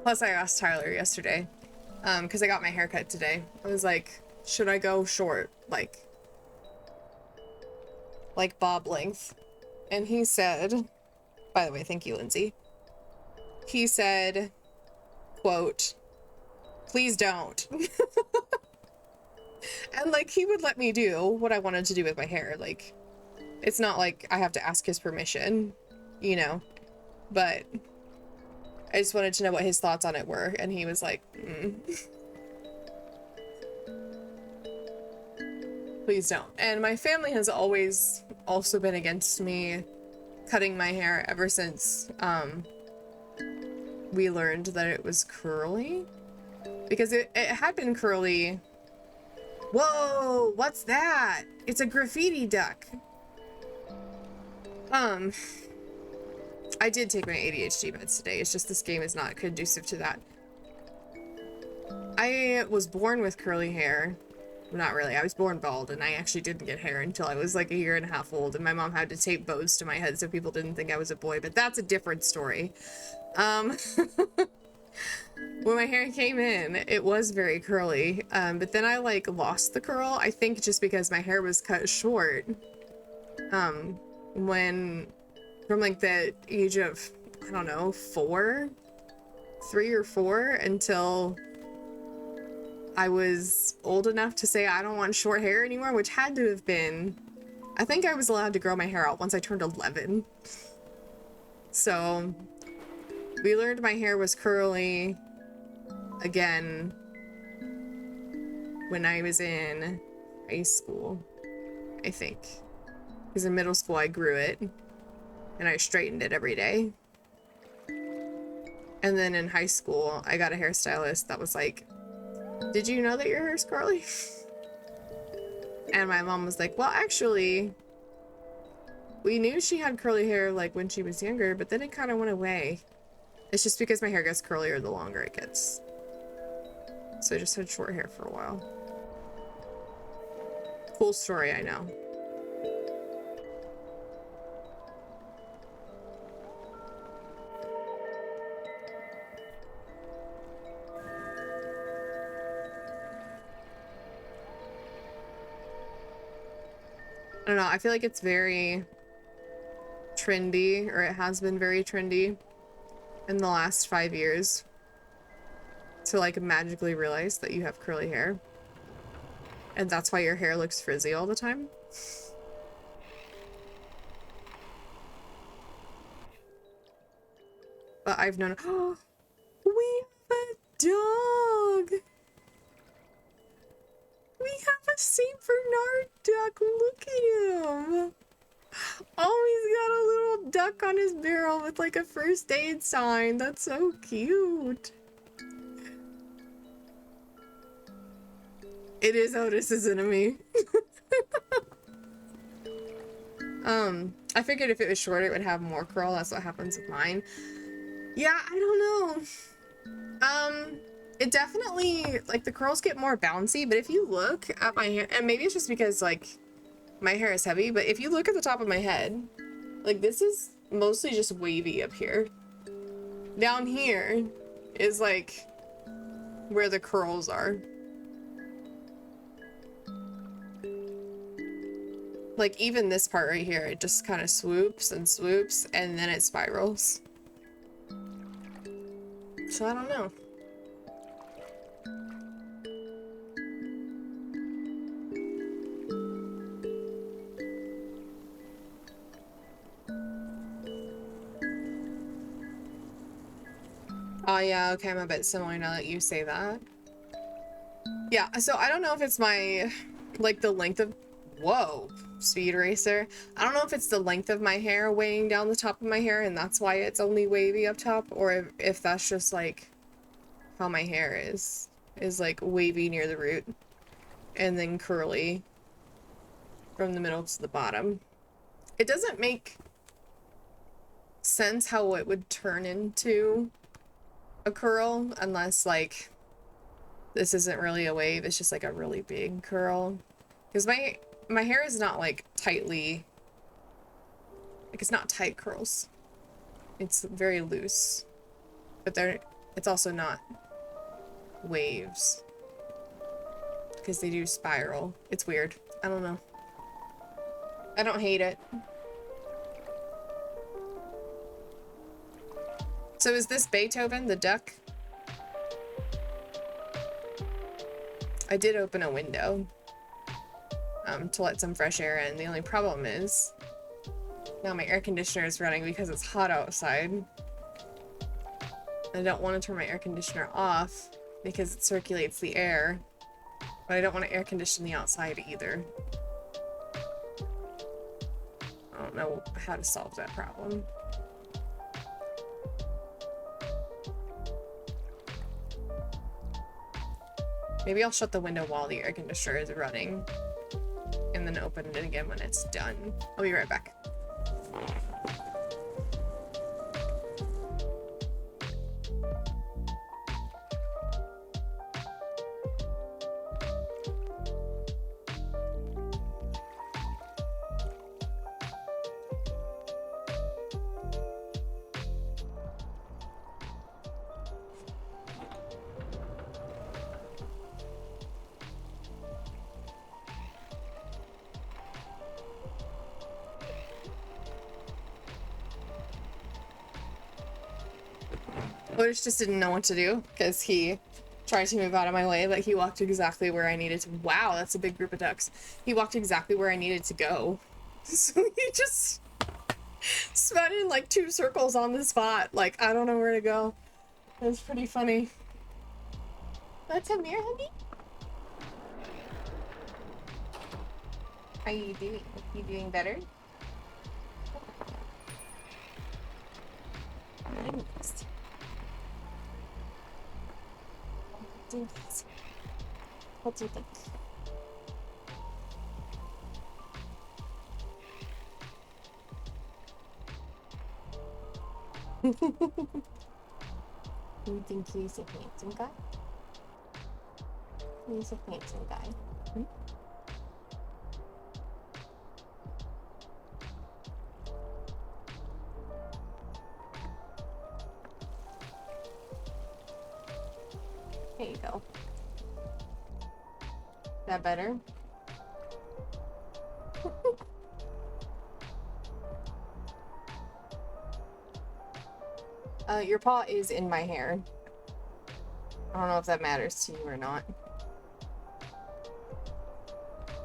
Plus, I asked Tyler yesterday, because I got my hair cut today. I was like, should I go short, like bob length? And he said, by the way, thank you, Lindsay. He said, quote, please don't. And like, he would let me do what I wanted to do with my hair. Like, it's not like I have to ask his permission, you know, but I just wanted to know what his thoughts on it were. And he was like, please don't. And my family has always also been against me cutting my hair ever since we learned that it was curly, because it had been curly. Whoa, what's that? It's a graffiti duck. I did take my ADHD meds today. It's just this game is not conducive to that. I was born with curly hair. Not really. I was born bald, and I actually didn't get hair until I was like 1.5 years old, and my mom had to tape bows to my head so people didn't think I was a boy, but that's a different story. When my hair came in, it was very curly, but then I like lost the curl, I think just because my hair was cut short, when, from like the age of, I don't know, 3 or 4, until I was old enough to say I don't want short hair anymore, which had to have been, I think I was allowed to grow my hair out once I turned 11. So we learned my hair was curly again when I was in high school, I think. Because in middle school I grew it and I straightened it every day. And then in high school I got a hairstylist that was like, did you know that your hair's curly? And my mom was like, well, actually, we knew she had curly hair like when she was younger, but then it kind of went away. It's just because my hair gets curlier the longer it gets. So I just had short hair for a while. Cool story, I know. I don't know, I feel like it's very trendy, or it has been very trendy in the last 5 years to like magically realize that you have curly hair. And that's why your hair looks frizzy all the time. But I've known, oh, we have a dog! We have a St. Bernard duck, look at him! Oh, he's got a little duck on his barrel with like a first aid sign. That's so cute. It is Otis's enemy. I figured if it was shorter, it would have more curl. That's what happens with mine. Yeah, I don't know. It definitely, like, the curls get more bouncy, but if you look at my hair, and maybe it's just because, like, my hair is heavy, but if you look at the top of my head, like, this is mostly just wavy up here. Down here is, like, where the curls are. Like, even this part right here, it just kind of swoops and swoops, and then it spirals. So I don't know. Oh yeah, okay, I'm a bit similar now that you say that. Yeah, so I don't know if it's my, like, the length of, whoa, Speed Racer. I don't know if it's the length of my hair weighing down the top of my hair and that's why it's only wavy up top, or if that's just, like, how my hair is like wavy near the root and then curly from the middle to the bottom. It doesn't make sense how it would turn into a curl unless, like, this isn't really a wave, it's just like a really big curl. Because my hair is not like tightly, like it's not tight curls. It's very loose, but it's also not waves because they do spiral. It's weird. I don't know. I don't hate it. So is this Beethoven, the duck? I did open a window to let some fresh air in. The only problem is now my air conditioner is running because it's hot outside. I don't want to turn my air conditioner off because it circulates the air, but I don't want to air condition the outside either. I don't know how to solve that problem. Maybe I'll shut the window while the air conditioner is running and then open it again when it's done. I'll be right back. Otis just didn't know what to do because he tried to move out of my way, but he walked exactly where I needed to. Wow, that's a big group of ducks. He walked exactly where I needed to go. So he just spun in like 2 circles on the spot. Like, I don't know where to go. That's pretty funny. But come here, honey. How are you doing? You doing better? Nice. What do you think? You think he's a handsome guy? He's a handsome guy. Hmm? There you go. Is that better? Your paw is in my hair. I don't know if that matters to you or not.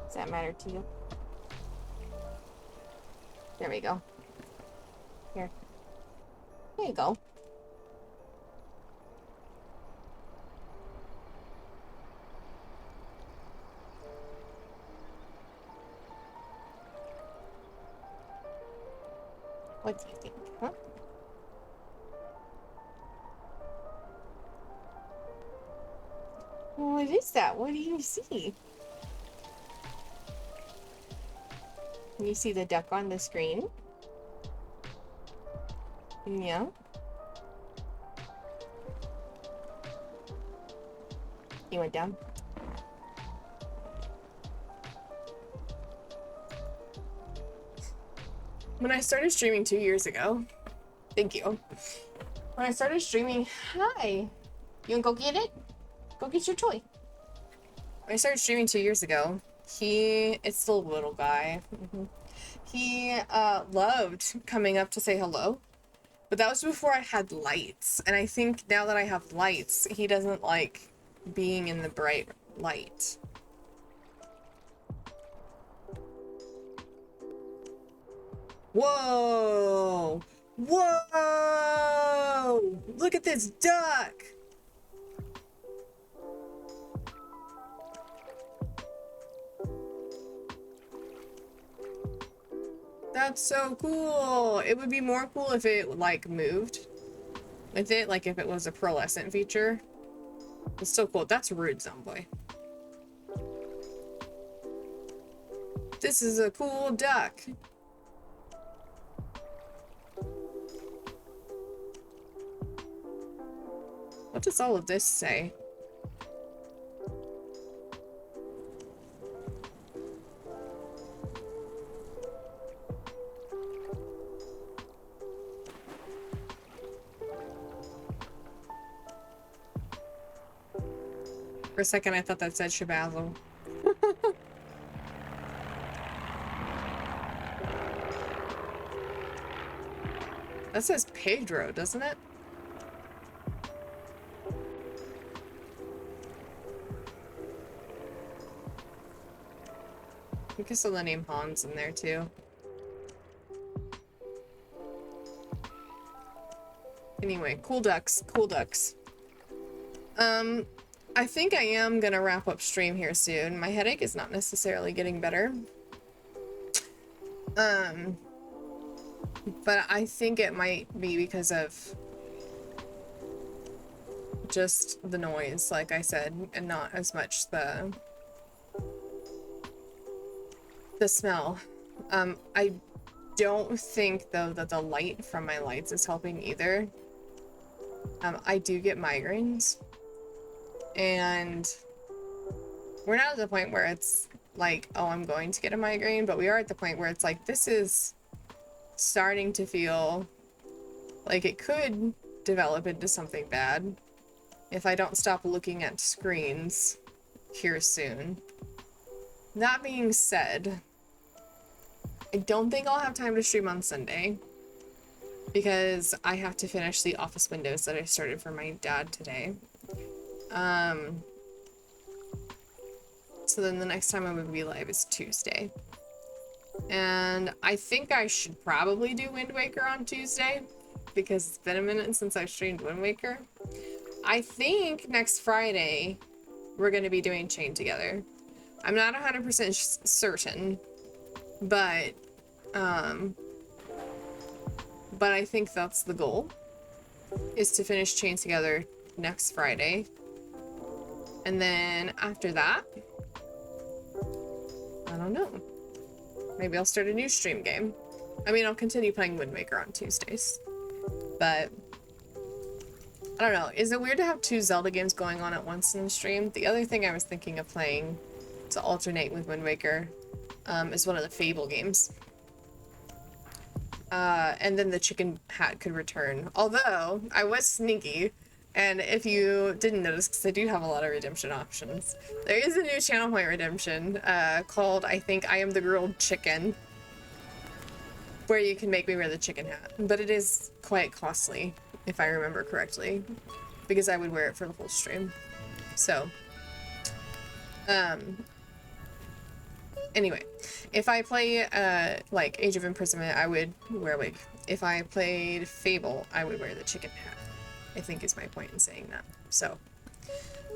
Does that matter to you? There we go. Here. There you go. What do you think, huh? What is that? What do you see? Can you see the duck on the screen? Yeah. He went down. When I started streaming 2 years ago, thank you. When I started streaming, hi. You wanna go get it? Go get your toy. When I started streaming 2 years ago, it's still a little guy. He loved coming up to say hello, but that was before I had lights. And I think now that I have lights, he doesn't like being in the bright light. Whoa! Whoa! Look at this duck! That's so cool! It would be more cool if it, like, moved with it, like if it was a pearlescent feature. It's so cool. That's rude, Zomboy. This is a cool duck. What does all of this say? For a second, I thought that said Shabazzle. That says Pedro, doesn't it? I guess the name Hans in there too. Anyway, cool ducks, cool ducks. I think I am gonna wrap up stream here soon. My headache is not necessarily getting better. But I think it might be because of just the noise, like I said, and not as much the smell. I don't think though that the light from my lights is helping either. I do get migraines, and we're not at the point where it's like, oh, I'm going to get a migraine, but we are at the point where it's like, this is starting to feel like it could develop into something bad if I don't stop looking at screens here soon. That being said, I don't think I'll have time to stream on Sunday because I have to finish the office windows that I started for my dad today. So then the next time I'm gonna be live is Tuesday. And I think I should probably do Wind Waker on Tuesday because it's been a minute since I've streamed Wind Waker. I think next Friday we're gonna be doing Chain Together. I'm not 100% certain, but I think that's the goal, is to finish Chain Together next Friday. And then after that, I don't know. Maybe I'll start a new stream game. I mean, I'll continue playing Wind Waker on Tuesdays. But I don't know. Is it weird to have two Zelda games going on at once in the stream? The other thing I was thinking of playing to alternate with Wind Waker is one of the Fable games. And then the chicken hat could return. Although, I was sneaky, and if you didn't notice, because I do have a lot of redemption options, there is a new channel point redemption called, I think, I Am the Grilled Chicken, where you can make me wear the chicken hat. But it is quite costly, if I remember correctly, because I would wear it for the whole stream. So, anyway, if I play, like, Age of Imprisonment, I would wear a wig. If I played Fable, I would wear the chicken hat, I think is my point in saying that. So,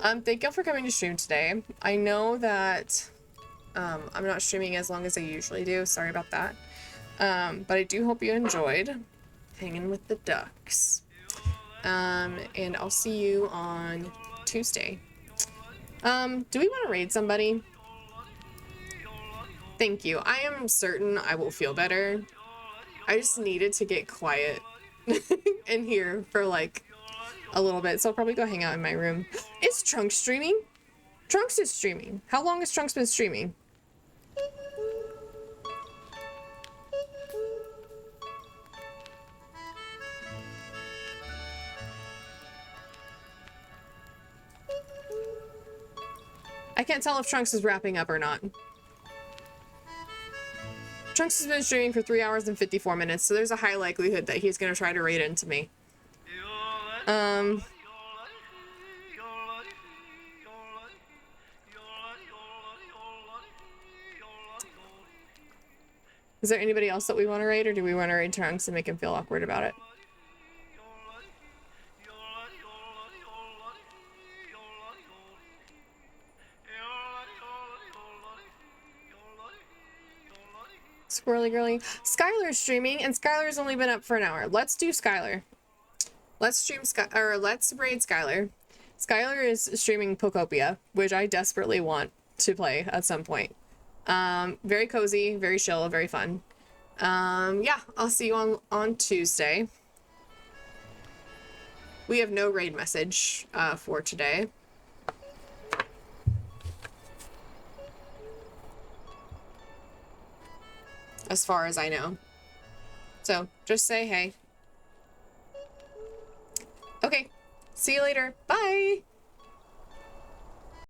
thank y'all for coming to stream today. I know that, I'm not streaming as long as I usually do. Sorry about that. But I do hope you enjoyed hanging with the ducks. And I'll see you on Tuesday. Do we want to raid somebody? Thank you. I am certain I will feel better. I just needed to get quiet in here for like a little bit, so I'll probably go hang out in my room. Is Trunks streaming? Trunks is streaming. How long has Trunks been streaming? I can't tell if Trunks is wrapping up or not. Trunks has been streaming for 3 hours and 54 minutes, so there's a high likelihood that he's gonna try to raid into me. Is there anybody else that we want to raid, or do we want to raid Trunks and make him feel awkward about it? Squirrely girly. Skylar's streaming, and Skylar's only been up for an hour. Let's do Skylar. Let's stream let's raid Skylar. Skylar is streaming Pokopia, which I desperately want to play at some point. Very cozy, very chill, very fun. Yeah, I'll see you on Tuesday. We have no raid message for today. As far as I know. So, just say hey. Okay, see you later. Bye!